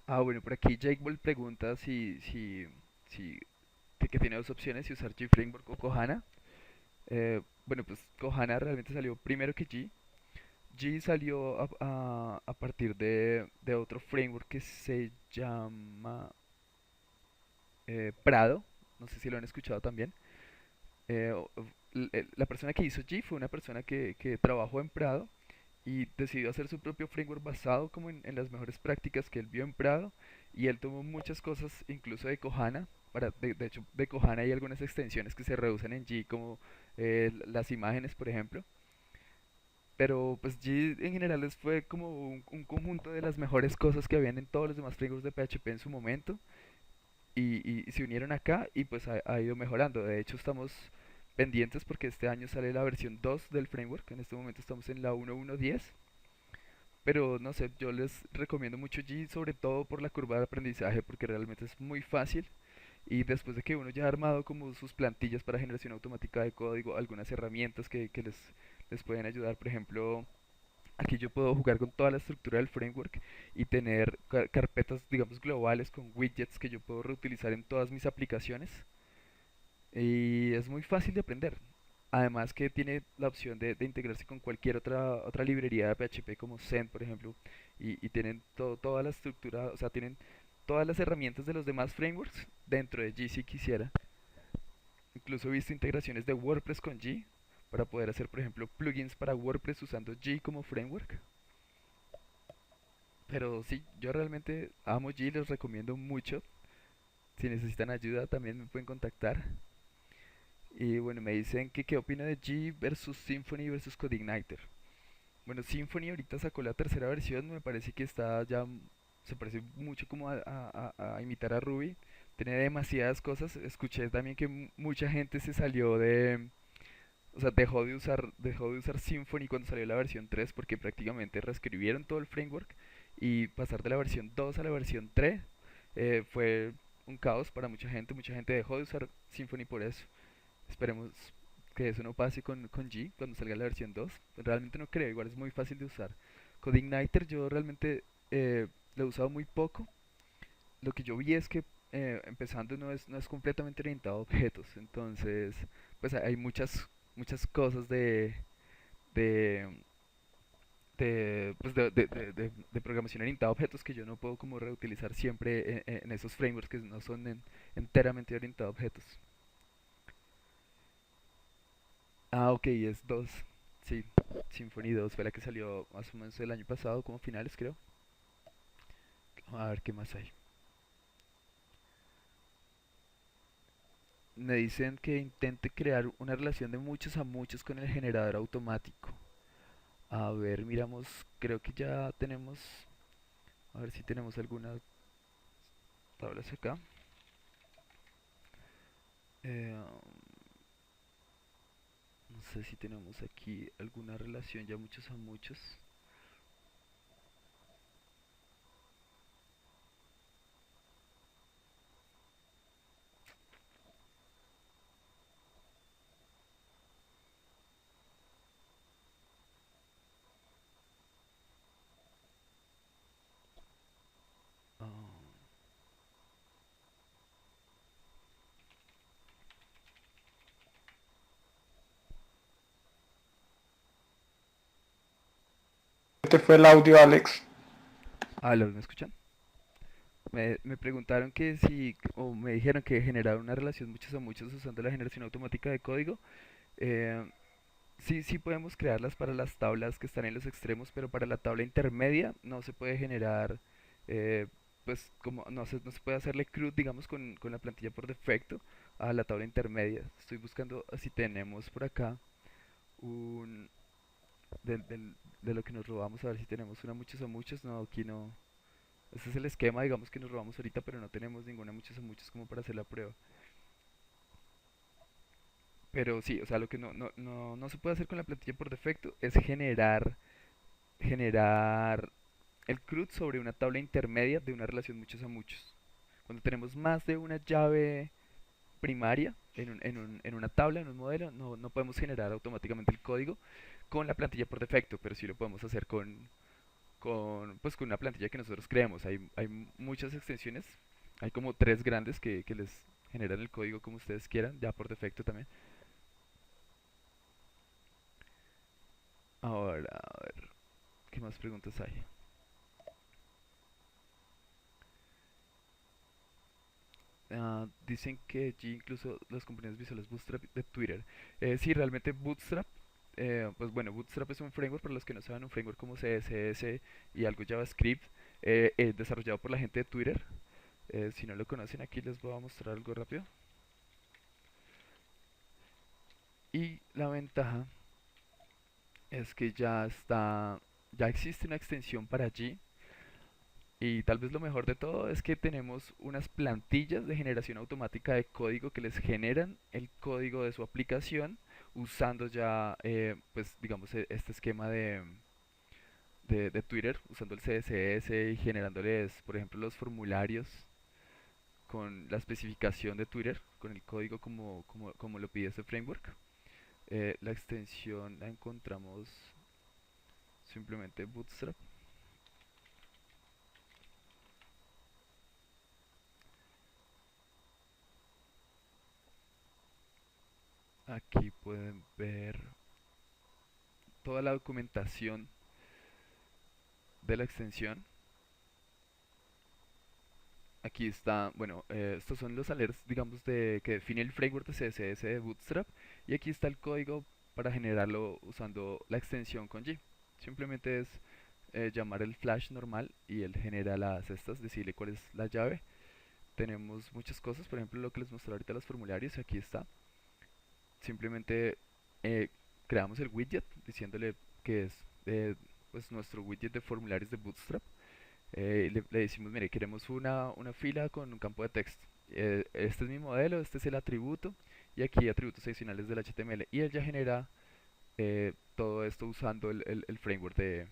Bueno, por aquí Jake Ball pregunta si que tiene dos opciones, si usar GFramework o Kohana. Bueno, pues Kohana realmente salió primero que G. G salió a partir de otro framework que se llama... Prado, no sé si lo han escuchado también. La persona que hizo G fue una persona que trabajó en Prado y decidió hacer su propio framework basado como en las mejores prácticas que él vio en Prado, y él tomó muchas cosas incluso de Kohana. De hecho, de Kohana hay algunas extensiones que se reducen en G, como las imágenes, por ejemplo. Pero pues G en general fue como un conjunto de las mejores cosas que habían en todos los demás frameworks de PHP en su momento, y se unieron acá y pues ha ido mejorando. De hecho, estamos pendientes porque este año sale la versión 2 del framework. En este momento estamos en la 1.1.10. Pero no sé, yo les recomiendo mucho G, sobre todo por la curva de aprendizaje, porque realmente es muy fácil. Y después de que uno ya ha armado como sus plantillas para generación automática de código, algunas herramientas que les pueden ayudar. Por ejemplo, aquí yo puedo jugar con toda la estructura del framework y tener carpetas, digamos, globales con widgets que yo puedo reutilizar en todas mis aplicaciones. Y es muy fácil de aprender. Además que tiene la opción de integrarse con cualquier otra librería de PHP como Zen, por ejemplo. Y tienen toda la estructura, o sea, tienen todas las herramientas de los demás frameworks dentro de G si quisiera. Incluso he visto integraciones de WordPress con G para poder hacer, por ejemplo, plugins para WordPress usando G como framework. Pero sí, yo realmente amo G, les recomiendo mucho. Si necesitan ayuda también me pueden contactar. Y bueno, me dicen que qué opina de G versus Symfony versus CodeIgniter. Bueno, Symfony ahorita sacó la tercera versión, me parece que está ya, se parece mucho como a imitar a Ruby. Tiene demasiadas cosas. Escuché también que mucha gente se salió de, o sea, dejó de usar Symfony cuando salió la versión 3 porque prácticamente reescribieron todo el framework, y pasar de la versión 2 a la versión 3 fue un caos para mucha gente. Mucha gente dejó de usar Symfony por eso. Esperemos que eso no pase con G cuando salga la versión 2. Realmente no creo, igual es muy fácil de usar. CodeIgniter yo realmente lo he usado muy poco. Lo que yo vi es que empezando no es completamente orientado a objetos. Entonces, pues hay muchas cosas de, de programación orientada a objetos que yo no puedo como reutilizar siempre en esos frameworks que no son enteramente orientados a objetos. Ah, ok, es 2. Sí, Symphony 2 fue la que salió más o menos el año pasado, como finales creo. A ver qué más hay. Me dicen que intente crear una relación de muchos a muchos con el generador automático. A ver, miramos, creo que ya tenemos, a ver si tenemos algunas tablas acá. Eh, no sé si tenemos aquí alguna relación ya muchos a muchos. Ah, Este fue el audio, Alex. ¿Aló, me escuchan? Me preguntaron que si, o me dijeron que generar una relación muchos a muchos usando la generación automática de código. Eh, sí, sí podemos crearlas para las tablas que están en los extremos, pero para la tabla intermedia no se puede generar, eh, pues como no se puede hacerle CRUD, digamos, con la plantilla por defecto a la tabla intermedia. Estoy buscando si tenemos por acá un, de lo que nos robamos, a ver si tenemos una muchos a muchos. No, aquí no. Ese es el esquema, digamos, que nos robamos ahorita, pero no tenemos ninguna muchos a muchos como para hacer la prueba. Pero sí, o sea, lo que no se puede hacer con la plantilla por defecto es generar el CRUD sobre una tabla intermedia de una relación muchos a muchos. Cuando tenemos más de una llave primaria en una tabla, en un modelo, no podemos generar automáticamente el código con la plantilla por defecto, pero sí lo podemos hacer con una plantilla que nosotros creemos. Hay muchas extensiones, hay como tres grandes que les generan el código como ustedes quieran, ya por defecto también. Ahora, a ver, ¿qué más preguntas hay? Dicen que G incluso las componentes visuales Bootstrap de Twitter. Sí, realmente Bootstrap, pues bueno, Bootstrap es un framework, para los que no saben, un framework como CSS y algo JavaScript, desarrollado por la gente de Twitter. Si no lo conocen, aquí les voy a mostrar algo rápido. Y la ventaja es que ya existe una extensión para G. Y tal vez lo mejor de todo es que tenemos unas plantillas de generación automática de código que les generan el código de su aplicación usando ya, pues digamos, este esquema de Twitter, usando el CSS y generándoles, por ejemplo, los formularios con la especificación de Twitter, con el código como lo pide este framework. La extensión la encontramos simplemente Bootstrap. Aquí pueden ver toda la documentación de la extensión. Aquí está, bueno, estos son los alerts, digamos, que define el framework de CSS de Bootstrap. Y aquí está el código para generarlo usando la extensión con G. Simplemente es llamar el flash normal y él genera las estas, decirle cuál es la llave. Tenemos muchas cosas, por ejemplo, lo que les mostré ahorita los formularios, aquí está. Simplemente eh, creamos el widget diciéndole que es pues nuestro widget de formularios de Bootstrap. Le decimos, mire, queremos una fila con un campo de texto. Este es mi modelo, este es el atributo y aquí atributos adicionales del HTML. Y él ya genera todo esto usando el framework de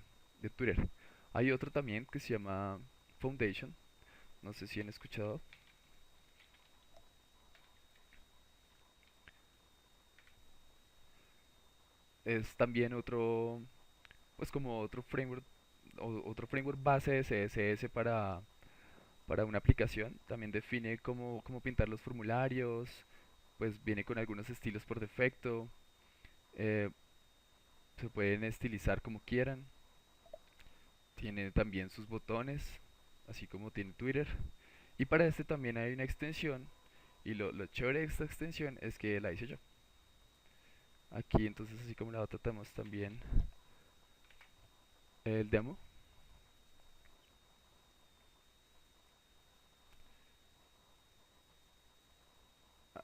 Twitter. Hay otro también que se llama Foundation, no sé si han escuchado. Es también otro, pues como otro framework, otro framework base de CSS para una aplicación. También define cómo pintar los formularios, pues viene con algunos estilos por defecto. eh, Se pueden estilizar como quieran. Tiene también sus botones, así como tiene Twitter. Y para este también hay una extensión. Y lo chévere de esta extensión es que la hice yo. Aquí entonces, así como la otra, tenemos también el demo.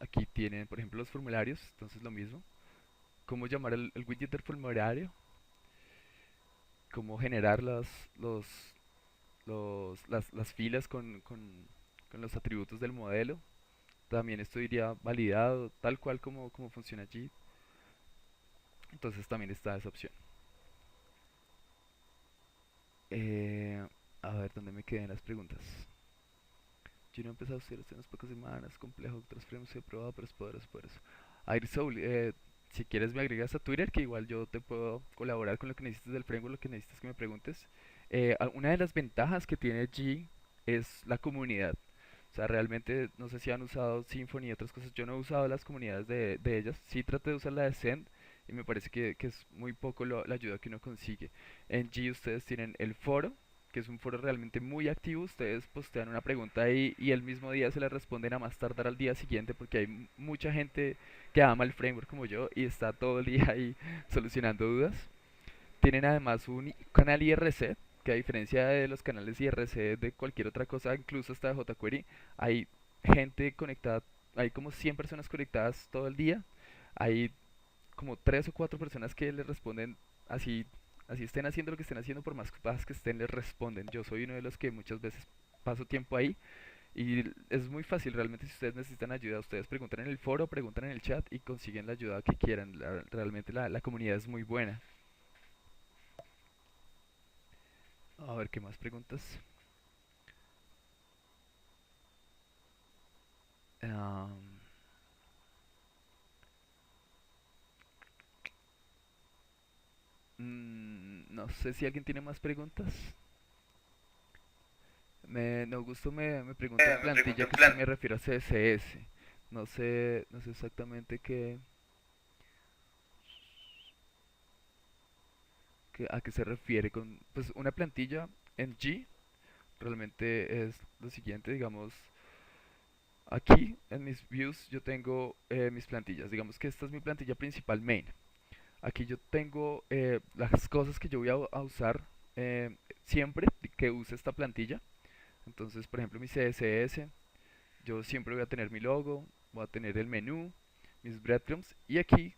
Aquí tienen, por ejemplo, los formularios. Entonces lo mismo. Cómo llamar el widget del formulario. Cómo generar los, las filas con los atributos del modelo. También esto iría validado, tal cual como funciona allí. Entonces también está esa opción. Eh, a ver, ¿dónde me quedan las preguntas? Yo no he empezado a estudiar hace unas pocas semanas, complejo, otros premios he probado, pero es poderoso. Air Soul, si quieres me agregas a Twitter, que igual yo te puedo colaborar con lo que necesites del framework, lo que necesites que me preguntes. Una de las ventajas que tiene G es la comunidad. O sea, realmente no sé si han usado Symfony y otras cosas. Yo no he usado las comunidades de ellas. Sí traté de usar la de Send y me parece que es muy poco la ayuda que uno consigue. En G ustedes tienen el foro, que es un foro realmente muy activo. Ustedes postean una pregunta ahí y el mismo día se la responden a más tardar al día siguiente porque hay mucha gente que ama el framework como yo y está todo el día ahí solucionando dudas. Tienen además un canal IRC, que a diferencia de los canales IRC de cualquier otra cosa, incluso hasta de jQuery, hay gente conectada, hay como 100 personas conectadas todo el día. Hay como 3 o 4 personas que les responden así, así estén haciendo lo que estén haciendo, por más bajas que estén, les responden. Yo soy uno de los que muchas veces paso tiempo ahí y es muy fácil realmente. Si ustedes necesitan ayuda, ustedes preguntan en el foro, preguntan en el chat y consiguen la ayuda que quieran. Realmente la comunidad es muy buena. A ver, ¿qué más preguntas? Am, no sé si alguien tiene más preguntas. No gusto me pregunta en Me pregunto plantilla en que si plan. me refiero a CSS. No sé exactamente a qué se refiere con, pues una plantilla en G realmente es lo siguiente, digamos, Aquí en mis views yo tengo mis plantillas. Digamos que esta es mi plantilla principal main. Aquí yo tengo las cosas que yo voy a usar siempre que use esta plantilla. Entonces, por ejemplo, mi CSS, yo siempre voy a tener mi logo, voy a tener el menú, mis breadcrumbs y aquí,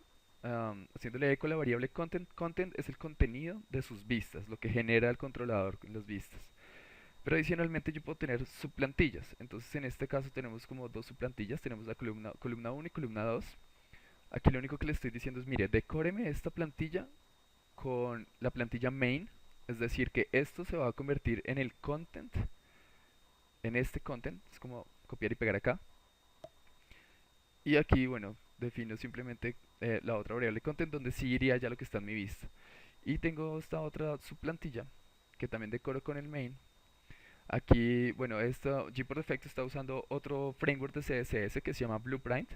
haciéndole eco a la variable content, content es el contenido de sus vistas, lo que genera el controlador en las vistas. Pero adicionalmente yo puedo tener subplantillas. Entonces en este caso tenemos como dos subplantillas. Tenemos la columna 1 y columna 2. Aquí lo único que le estoy diciendo es, mire, decóreme esta plantilla con la plantilla main. Es decir, que esto se va a convertir en el content, en este content. Es como copiar y pegar acá. Y aquí, bueno, defino simplemente la otra variable content donde sí iría ya lo que está en mi vista. Y tengo esta otra subplantilla que también decoro con el main. Aquí, bueno, G por defecto está usando otro framework de CSS que se llama Blueprint.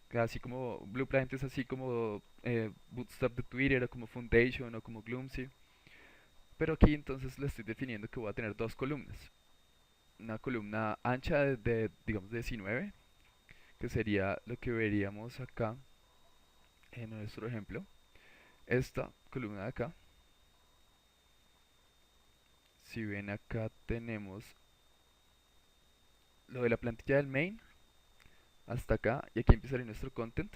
Que así como Blueprint es así como Bootstrap de Twitter o como Foundation o como Gloomsy. Pero aquí entonces le estoy definiendo que voy a tener dos columnas. Una columna ancha digamos, de 19, que sería lo que veríamos acá en nuestro ejemplo. Esta columna de acá. Si ven acá tenemos lo de la plantilla del main hasta acá y aquí empezaría nuestro content.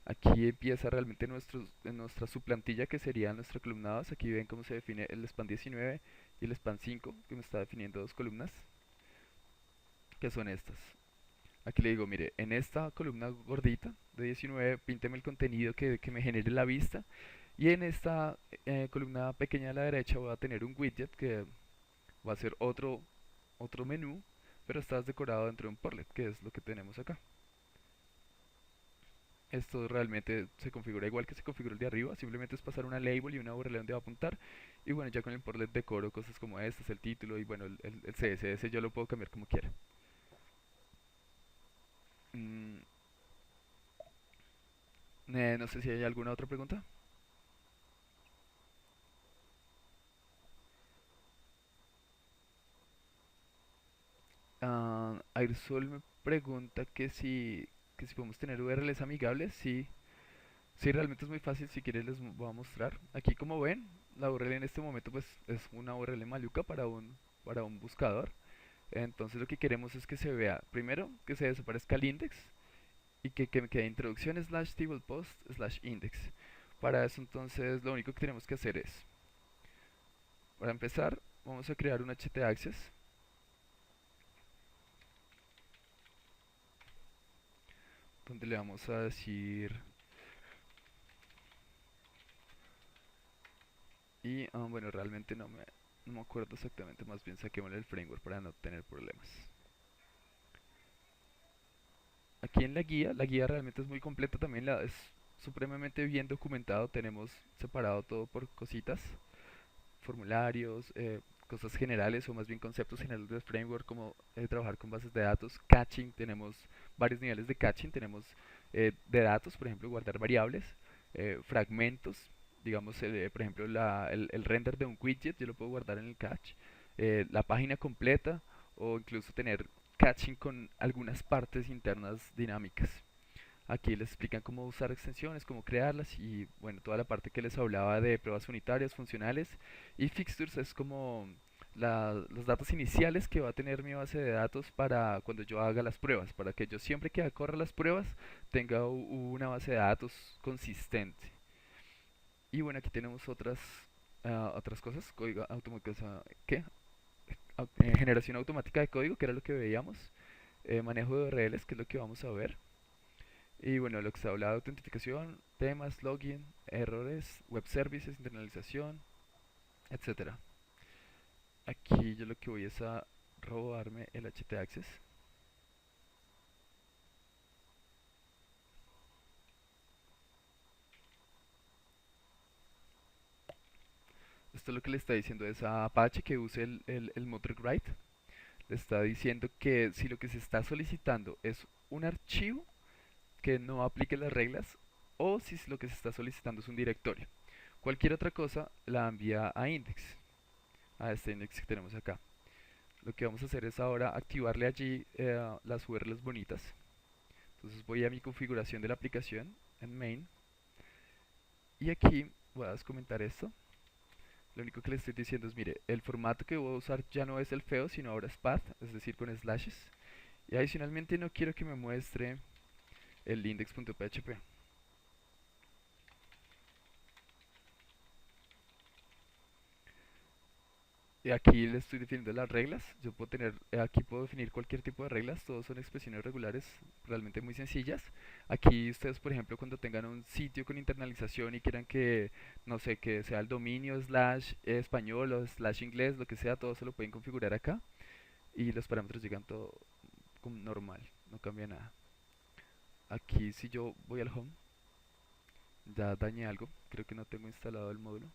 Aquí empieza realmente nuestra subplantilla que sería nuestra columna 2. Aquí ven cómo se define el span 19 y el span 5 que me está definiendo dos columnas que son estas. Aquí le digo, mire, en esta columna gordita de 19 pínteme el contenido que me genere la vista y en esta columna pequeña a la derecha voy a tener un widget que va a ser otro menú, pero está decorado dentro de un portlet, que es lo que tenemos acá. Esto realmente se configura igual que se configura el de arriba, simplemente es pasar una label y una URL donde va a apuntar. Y bueno, ya con el portlet decoro cosas como estas, el título y bueno, el CSS yo lo puedo cambiar como quiera. Mm, no sé si hay alguna otra pregunta. Airsol me pregunta que si podemos tener URLs amigables. Sí, sí, realmente es muy fácil. Si quieres les voy a mostrar. Aquí como ven, la URL en este momento pues es una URL maluca para un buscador. Entonces lo que queremos es que se vea, primero, que se desaparezca el index y que me quede introducción slash table post slash index. Para eso entonces lo único que tenemos que hacer es, para empezar, vamos a crear un htaccess donde le vamos a decir y bueno, realmente no me acuerdo exactamente, más bien saquémosle el framework para no tener problemas. Aquí en la guía realmente es muy completa también, es supremamente bien documentado, tenemos separado todo por cositas, formularios, cosas generales o más bien conceptos generales del framework como trabajar con bases de datos, caching, tenemos varios niveles de caching, tenemos de datos, por ejemplo, guardar variables, fragmentos, digamos, por ejemplo, el render de un widget, yo lo puedo guardar en el cache, la página completa o incluso tener caching con algunas partes internas dinámicas. Aquí les explican cómo usar extensiones, cómo crearlas y bueno, toda la parte que les hablaba de pruebas unitarias, funcionales y fixtures es como los datos iniciales que va a tener mi base de datos para cuando yo haga las pruebas, para que yo siempre que corra las pruebas tenga una base de datos consistente. Y bueno, aquí tenemos otras cosas, código automático, ¿qué? Generación automática de código, que era lo que veíamos, manejo de URLs, que es lo que vamos a ver. Y bueno, lo que se habla de autentificación, temas, login, errores, web services, internalización, etcétera. Aquí yo lo que voy es a robarme el htaccess. Esto es lo que le está diciendo es a Apache que use el metric write. Le está diciendo que si lo que se está solicitando es un archivo que no aplique las reglas o si lo que se está solicitando es un directorio. Cualquier otra cosa la envía a index, a este index que tenemos acá. lo que vamos a hacer es ahora activarle allí las URLs bonitas. Entonces voy a mi configuración de la aplicación en main y aquí voy a comentar esto. Lo único que le estoy diciendo es, mire, el formato que voy a usar ya no es el feo, sino ahora es path, es decir, con slashes. Y adicionalmente no quiero que me muestre el index.php. Y aquí le estoy definiendo las reglas. Yo puedo tener, aquí puedo definir cualquier tipo de reglas. Todos son expresiones regulares, realmente muy sencillas. Aquí ustedes, por ejemplo, cuando tengan un sitio con internalización y quieran que, no sé, que sea el dominio slash español o slash inglés, lo que sea, todo se lo pueden configurar acá. Y los parámetros llegan todo como normal, no cambia nada. Aquí si yo voy al home, ya dañé algo. Creo que no tengo instalado el módulo.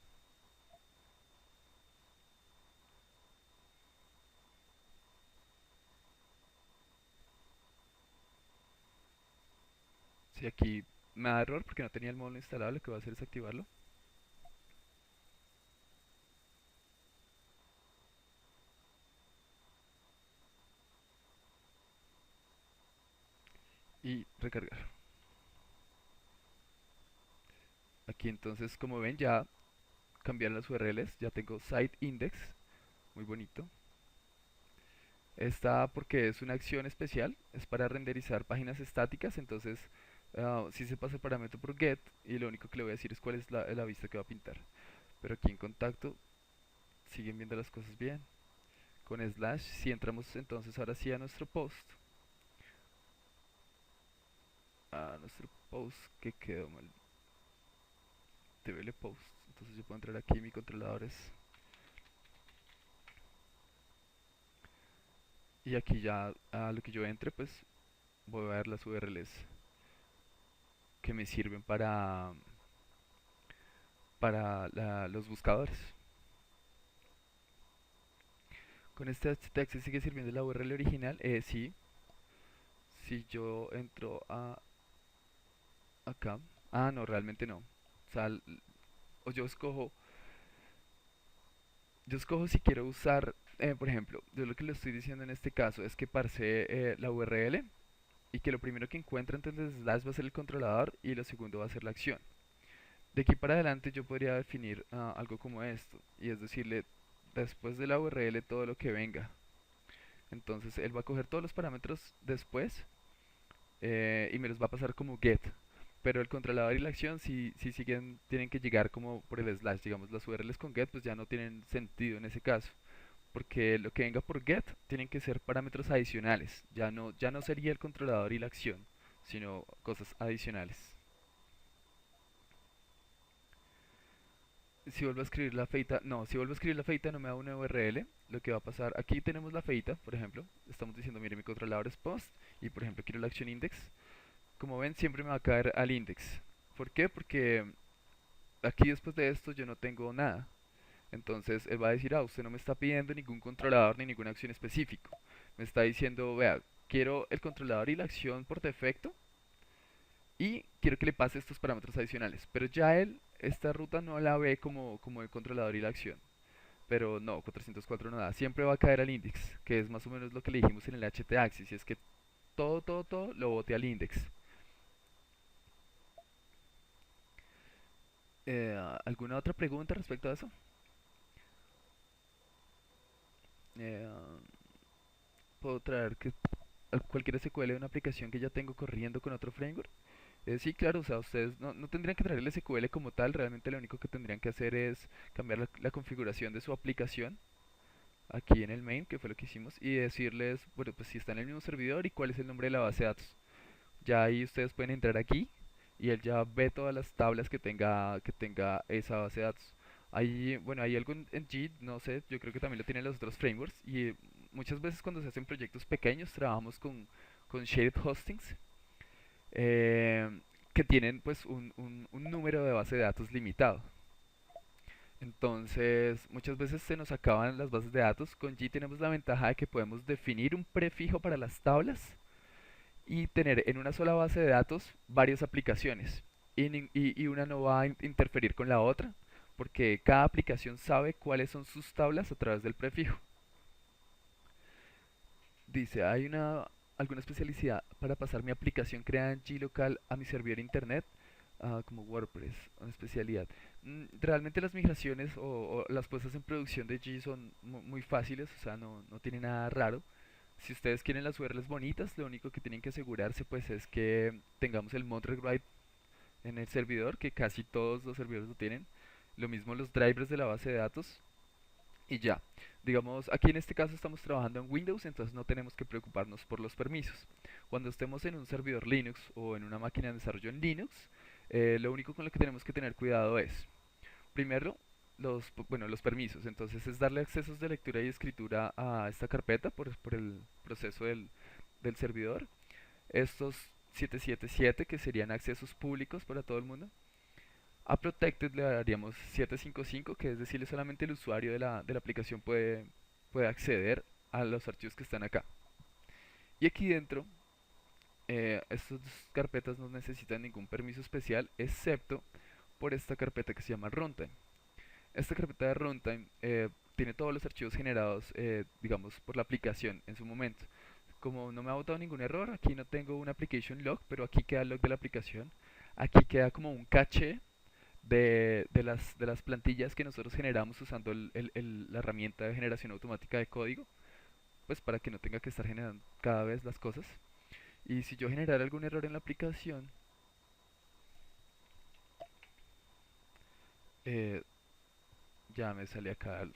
Si aquí me da error porque no tenía el módulo instalado, lo que voy a hacer es activarlo. Y recargar. Aquí entonces, como ven, ya cambiaron las URLs. Ya tengo site index, muy bonito. Esta porque es una acción especial, es para renderizar páginas estáticas. Entonces, si se pasa el parámetro por get y lo único que le voy a decir es cuál es la vista que va a pintar. Pero aquí en contacto siguen viendo las cosas bien. Con slash, si entramos entonces ahora sí a nuestro post que quedó mal, tvl post. Entonces yo puedo entrar aquí, mi controlador es, y aquí ya a lo que yo entre, pues voy a ver las URLs que me sirven para los buscadores. Con este htaccess sigue sirviendo la URL original. Sí, si yo entro a acá, no, realmente no. O sea, o yo escojo si quiero usar, por ejemplo, yo lo que le estoy diciendo en este caso es que parsee la URL y que lo primero que encuentre antes del slash va a ser el controlador y lo segundo va a ser la acción. De aquí para adelante yo podría definir algo como esto, y es decirle después de la URL todo lo que venga. Entonces él va a coger todos los parámetros después y me los va a pasar como get. Pero el controlador y la acción si siguen, tienen que llegar como por el slash. Digamos, las URLs con get pues ya no tienen sentido en ese caso. Porque lo que venga por get tienen que ser parámetros adicionales. Ya no sería el controlador y la acción, sino cosas adicionales. Si vuelvo a escribir la feita, no, si vuelvo a escribir la feita no me da una URL. Lo que va a pasar, aquí tenemos la feita, por ejemplo. Estamos diciendo, mire, mi controlador es post y por ejemplo quiero la acción index. Como ven, siempre me va a caer al index. ¿Por qué? Porque aquí después de esto yo no tengo nada. Entonces él va a decir, usted no me está pidiendo ningún controlador ni ninguna acción específico. Me está diciendo, vea, quiero el controlador y la acción por defecto y quiero que le pase estos parámetros adicionales. Pero ya él, esta ruta no la ve como el controlador y la acción. Pero no, 404 no da. Siempre va a caer al index, que es más o menos lo que le dijimos en el htaccess. Y es que todo lo bote al index. ¿Alguna otra pregunta respecto a eso? Eh, ¿Puedo traer cualquier SQL de una aplicación que ya tengo corriendo con otro framework? Sí, claro, o sea, ustedes no tendrían que traer el SQL como tal, realmente lo único que tendrían que hacer es cambiar la configuración de su aplicación aquí en el main, que fue lo que hicimos, y decirles, bueno, pues si está en el mismo servidor y cuál es el nombre de la base de datos. Ya ahí ustedes pueden entrar aquí y él ya ve todas las tablas que tenga esa base de datos. Ahí, bueno, hay algo en Git, no sé, yo creo que también lo tienen los otros frameworks y muchas veces cuando se hacen proyectos pequeños trabajamos con shared hostings eh, que tienen pues un número de base de datos limitado. Entonces, muchas veces se nos acaban las bases de datos. Con Git tenemos la ventaja de que podemos definir un prefijo para las tablas y tener en una sola base de datos varias aplicaciones y una no va a interferir con la otra porque cada aplicación sabe cuáles son sus tablas a través del prefijo. Dice, hay alguna especialidad para pasar mi aplicación creada en Glocal a mi servidor internet, como WordPress, una especialidad. Realmente las migraciones o las puestas en producción de G son muy fáciles, o sea, no tiene nada raro. Si ustedes quieren las URLs bonitas, lo único que tienen que asegurarse pues es que tengamos el mod rewrite en el servidor, que casi todos los servidores lo tienen. Lo mismo los drivers de la base de datos y ya. Digamos, aquí en este caso estamos trabajando en Windows, entonces no tenemos que preocuparnos por los permisos. Cuando estemos en un servidor Linux o en una máquina de desarrollo en Linux, lo único con lo que tenemos que tener cuidado es, primero, los permisos. Entonces es darle accesos de lectura y escritura a esta carpeta por el proceso del servidor. Estos 777 que serían accesos públicos para todo el mundo. A Protected le daríamos 755, que es decirle solamente el usuario de la aplicación puede acceder a los archivos que están acá. Y aquí dentro, estas carpetas no necesitan ningún permiso especial, excepto por esta carpeta que se llama Runtime. Esta carpeta de Runtime tiene todos los archivos generados, digamos, por la aplicación en su momento. Como no me ha botado ningún error, aquí no tengo un application log, pero aquí queda el log de la aplicación. Aquí queda como un caché de las plantillas que nosotros generamos usando la herramienta de generación automática de código, pues para que no tenga que estar generando cada vez las cosas. Y si yo generara algún error en la aplicación, eh, ya me sale acá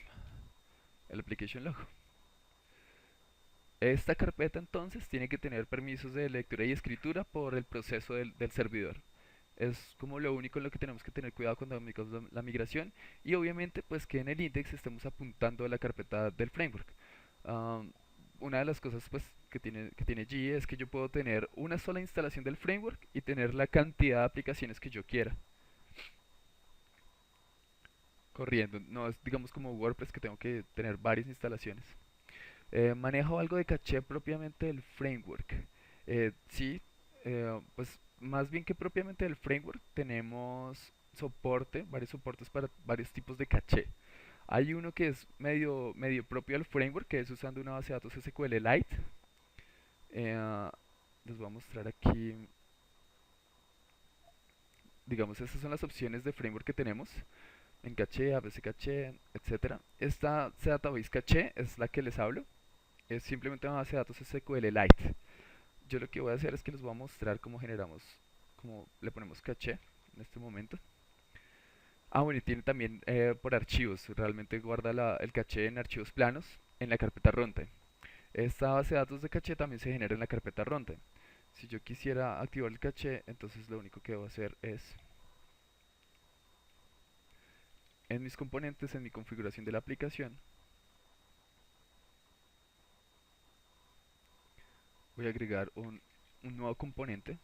el application log. Esta carpeta entonces tiene que tener permisos de lectura y escritura por el proceso del servidor. Es como lo único en lo que tenemos que tener cuidado cuando hagamos la migración y obviamente pues que en el index estemos apuntando a la carpeta del framework. Um, una de las cosas pues que tiene G es que yo puedo tener una sola instalación del framework y tener la cantidad de aplicaciones que yo quiera corriendo. No es digamos como WordPress que tengo que tener varias instalaciones. Manejo algo de caché propiamente del framework. Sí, pues más bien que propiamente del framework, tenemos varios soportes para varios tipos de caché. Hay uno que es medio propio al framework, que es usando una base de datos SQLite. Eh, Les voy a mostrar aquí, digamos, estas son las opciones de framework que tenemos en caché, ABC caché, etcétera. Esta database caché es la que les hablo. Es simplemente una base de datos SQLite. Yo lo que voy a hacer es que les voy a mostrar cómo generamos, cómo le ponemos caché en este momento. Bueno, y tiene también por archivos, realmente guarda el caché en archivos planos en la carpeta runtime. Esta base de datos de caché también se genera en la carpeta runtime. Si yo quisiera activar el caché, entonces lo único que debo hacer es, en mis componentes, en mi configuración de la aplicación, voy a agregar un nuevo componente.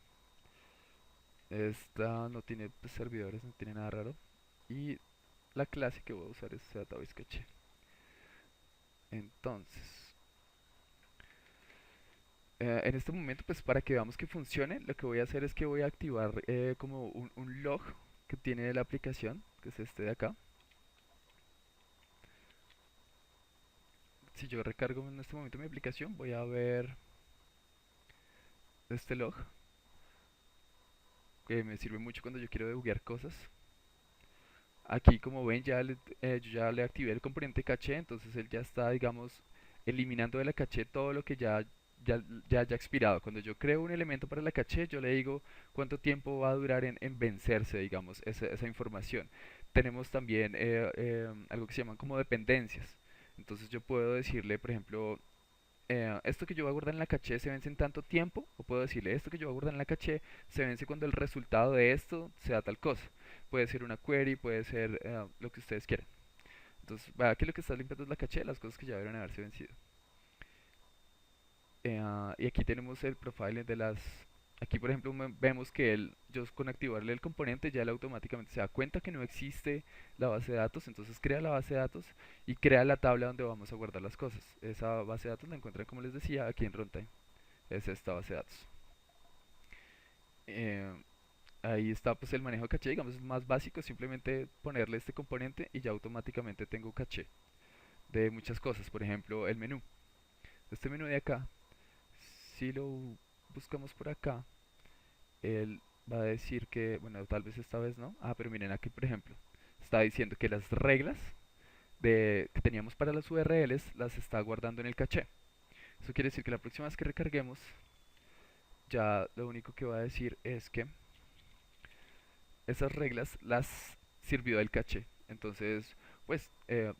Esta no tiene pues, servidores, no tiene nada raro. Y la clase que voy a usar es database caché. Entonces, en este momento, pues para que veamos que funcione, lo que voy a hacer es que voy a activar como un log que tiene la aplicación, que es este de acá. Si yo recargo en este momento mi aplicación, voy a ver este log, que me sirve mucho cuando yo quiero debuguear cosas. Aquí, como ven, yo ya le activé el componente caché, entonces él ya está, digamos, eliminando de la caché todo lo que ya haya expirado. Cuando yo creo un elemento para la caché, yo le digo cuánto tiempo va a durar en vencerse, digamos, esa información. Tenemos también algo que se llaman como dependencias. Entonces yo puedo decirle, por ejemplo, esto que yo voy a guardar en la caché se vence en tanto tiempo, o puedo decirle, esto que yo voy a guardar en la caché se vence cuando el resultado de esto sea tal cosa. Puede ser una query, puede ser lo que ustedes quieran. Entonces, va, aquí lo que está limpiando es la caché, las cosas que ya deben haberse vencido. Y aquí tenemos el profile de las... Aquí, por ejemplo, vemos que yo con activarle el componente ya él automáticamente se da cuenta que no existe la base de datos, entonces crea la base de datos y crea la tabla donde vamos a guardar las cosas. Esa base de datos la encuentran, como les decía, aquí en Runtime. Es esta base de datos. Eh, Ahí está pues el manejo de caché, digamos, es más básico, simplemente ponerle este componente y ya automáticamente tengo caché de muchas cosas, por ejemplo, el menú. Este menú de acá si lo buscamos por acá, él va a decir que, bueno, tal vez esta vez no. Ah, pero miren aquí, por ejemplo, está diciendo que las reglas que teníamos para las URLs las está guardando en el caché. Eso quiere decir que la próxima vez que recarguemos, ya lo único que va a decir es que esas reglas las sirvió del caché. Entonces, pues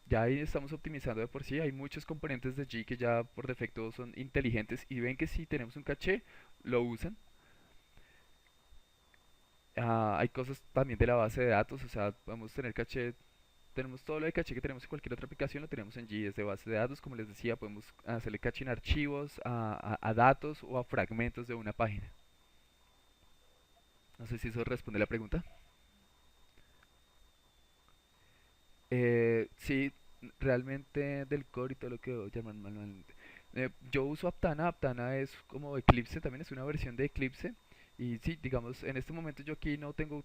ya ahí estamos optimizando de por sí. Hay muchos componentes de G que ya por defecto son inteligentes y ven que si tenemos un caché, lo usan. Hay cosas también de la base de datos, o sea, podemos tener caché, tenemos todo lo de caché que tenemos en cualquier otra aplicación, lo tenemos en G desde base de datos, como les decía, podemos hacerle caché en archivos, a datos o a fragmentos de una página. No sé si eso responde la pregunta. Sí, realmente del core y todo lo que llaman manualmente. Yo uso Aptana, Aptana es como Eclipse, también es una versión de Eclipse. Y sí, digamos, en este momento yo aquí no tengo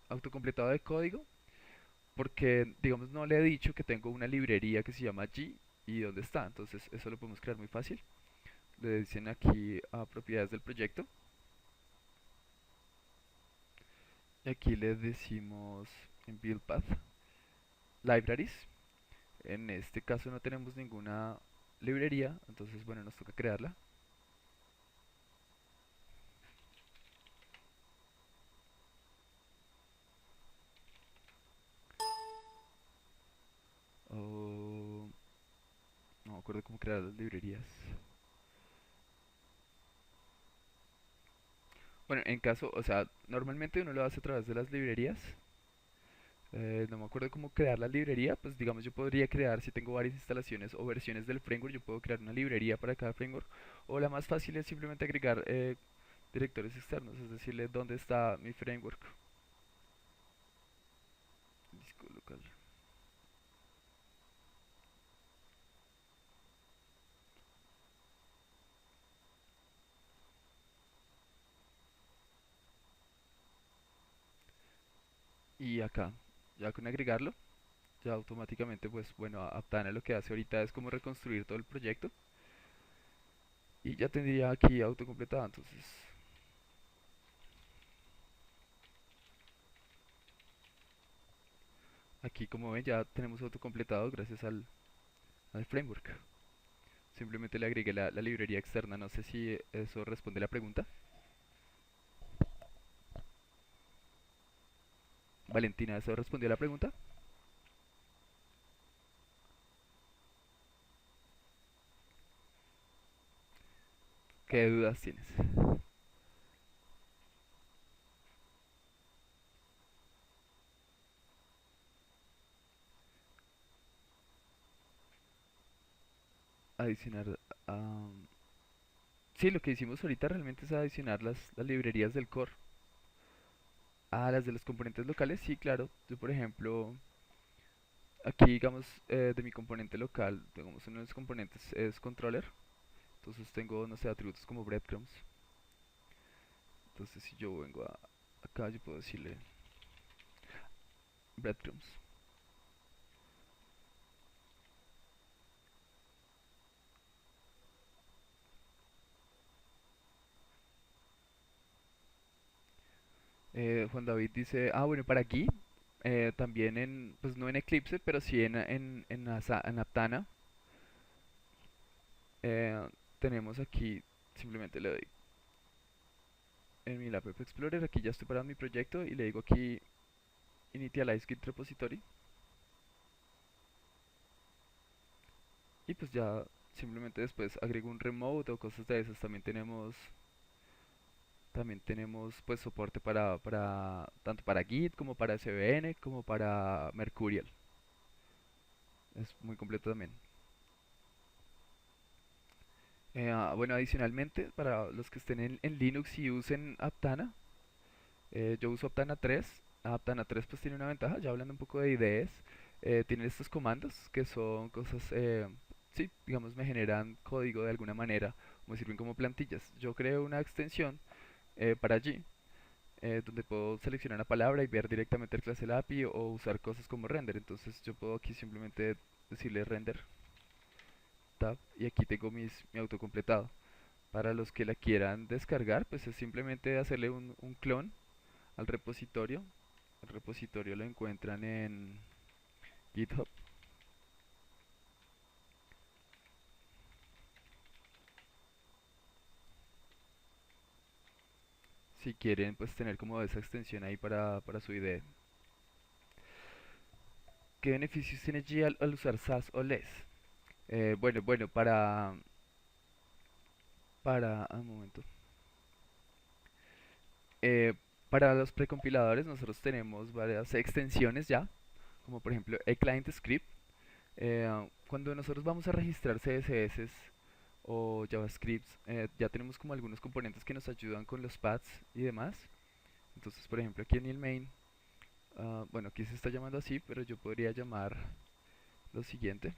autocompletado de código, porque digamos no le he dicho que tengo una librería que se llama G y dónde está. Entonces eso lo podemos crear muy fácil. Le dicen aquí a propiedades del proyecto. Y aquí le decimos en build path libraries. En este caso no tenemos ninguna librería, entonces bueno, nos toca crearla. O no me acuerdo cómo crear las librerías. Bueno, en caso, o sea, normalmente uno lo hace a través de las librerías. No me acuerdo cómo crear la librería, pues digamos yo podría crear, si tengo varias instalaciones o versiones del framework, yo puedo crear una librería para cada framework. O la más fácil es simplemente agregar directores externos, es decirle dónde está mi framework. Disco local. Y acá, ya con agregarlo, ya automáticamente, pues bueno, Aptana lo que hace ahorita es como reconstruir todo el proyecto. Y ya tendría aquí autocompletado, entonces aquí como ven ya tenemos autocompletado gracias al framework. Simplemente le agregué la librería externa, no sé si eso responde la pregunta. Valentina, ¿eso respondió la pregunta? ¿Qué dudas tienes? Adicionar... am, sí, lo que hicimos ahorita realmente es adicionar las librerías del core a las de los componentes locales. Sí, claro. Yo, por ejemplo, aquí, digamos, de mi componente local, digamos, uno de los componentes es controller. Entonces tengo, no sé, atributos como breadcrumbs. Entonces si yo vengo acá, yo puedo decirle breadcrumbs. Juan David dice, ah, bueno, para aquí, también en, pues no en Eclipse, pero sí en Aptana, eh, tenemos aquí, simplemente le doy en mi App Explorer, aquí ya estoy para mi proyecto y le digo aquí Initialize Git Repository y pues ya simplemente después agrego un remote o cosas de esas. También tenemos pues soporte para tanto para Git como para SVN como para Mercurial. Es muy completo también. Bueno, adicionalmente, para los que estén en Linux y usen Aptana, yo uso Aptana 3. Aptana 3 pues tiene una ventaja, ya hablando un poco de IDEs, tiene estos comandos que son cosas, sí, digamos me generan código de alguna manera, me sirven como plantillas. Yo creo una extensión para allí, donde puedo seleccionar una palabra y ver directamente el clase del API o usar cosas como render. Entonces yo puedo aquí simplemente decirle render tab y aquí tengo mi autocompletado. Para los que la quieran descargar, pues es simplemente hacerle un clon al repositorio. El repositorio lo encuentran en GitHub. Si quieren, pues tener como esa extensión ahí para su idea. ¿Qué beneficios tiene G al usar SAS o LESS? Bueno, un momento. Eh, para los precompiladores nosotros tenemos varias extensiones ya, como por ejemplo client script. Cuando nosotros vamos a registrar CSS o JavaScripts, ya tenemos como algunos componentes que nos ayudan con los paths y demás. Entonces, por ejemplo, aquí en el main, bueno, aquí se está llamando así, pero yo podría llamar lo siguiente.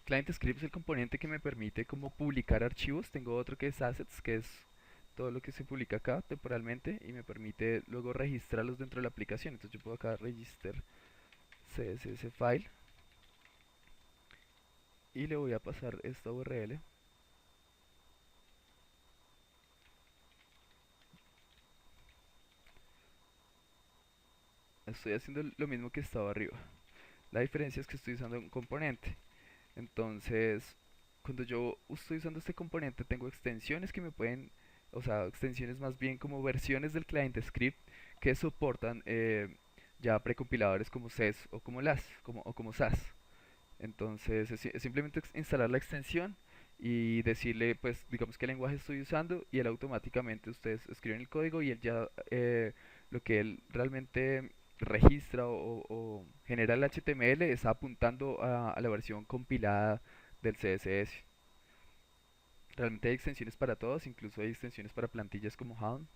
Client script es el componente que me permite como publicar archivos. Tengo otro que es assets, que es todo lo que se publica acá temporalmente y me permite luego registrarlos dentro de la aplicación. Entonces yo puedo acá register CSS file y le voy a pasar esta URL. Estoy haciendo lo mismo que estaba arriba. La diferencia es que estoy usando un componente. Entonces, cuando yo estoy usando este componente, tengo extensiones que me pueden, o sea, extensiones más bien como versiones del client script que soportan ya precompiladores como SES o como LAS, o como SAS. Entonces, es simplemente instalar la extensión y decirle, pues, digamos qué lenguaje estoy usando y él automáticamente, ustedes escriben el código y él ya, lo que él realmente registra o genera el HTML está apuntando a la versión compilada del CSS. Realmente hay extensiones para todos, incluso hay extensiones para plantillas como Helm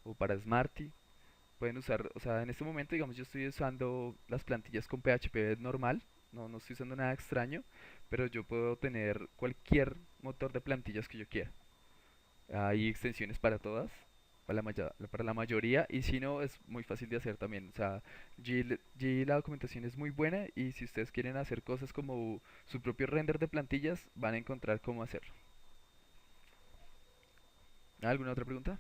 o para Smarty. Pueden usar, o sea, en este momento, digamos, yo estoy usando las plantillas con PHP normal, no estoy usando nada extraño, pero yo puedo tener cualquier motor de plantillas que yo quiera. Hay extensiones para todas, para la mayoría, y si no, es muy fácil de hacer también. O sea, la documentación es muy buena y si ustedes quieren hacer cosas como su propio render de plantillas, van a encontrar cómo hacerlo. ¿Alguna otra pregunta?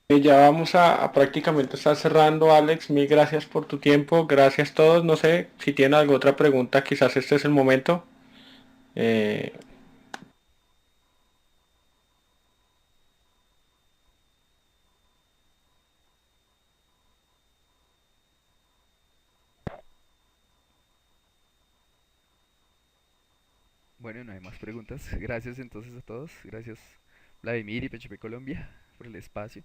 Ya vamos a prácticamente estar cerrando, Alex. Mil gracias por tu tiempo. Gracias a todos. No sé si tienen alguna otra pregunta, quizás este es el momento. Eh, Bueno, no hay más preguntas. Gracias entonces a todos. Gracias Vladimir y PHP Colombia por el espacio.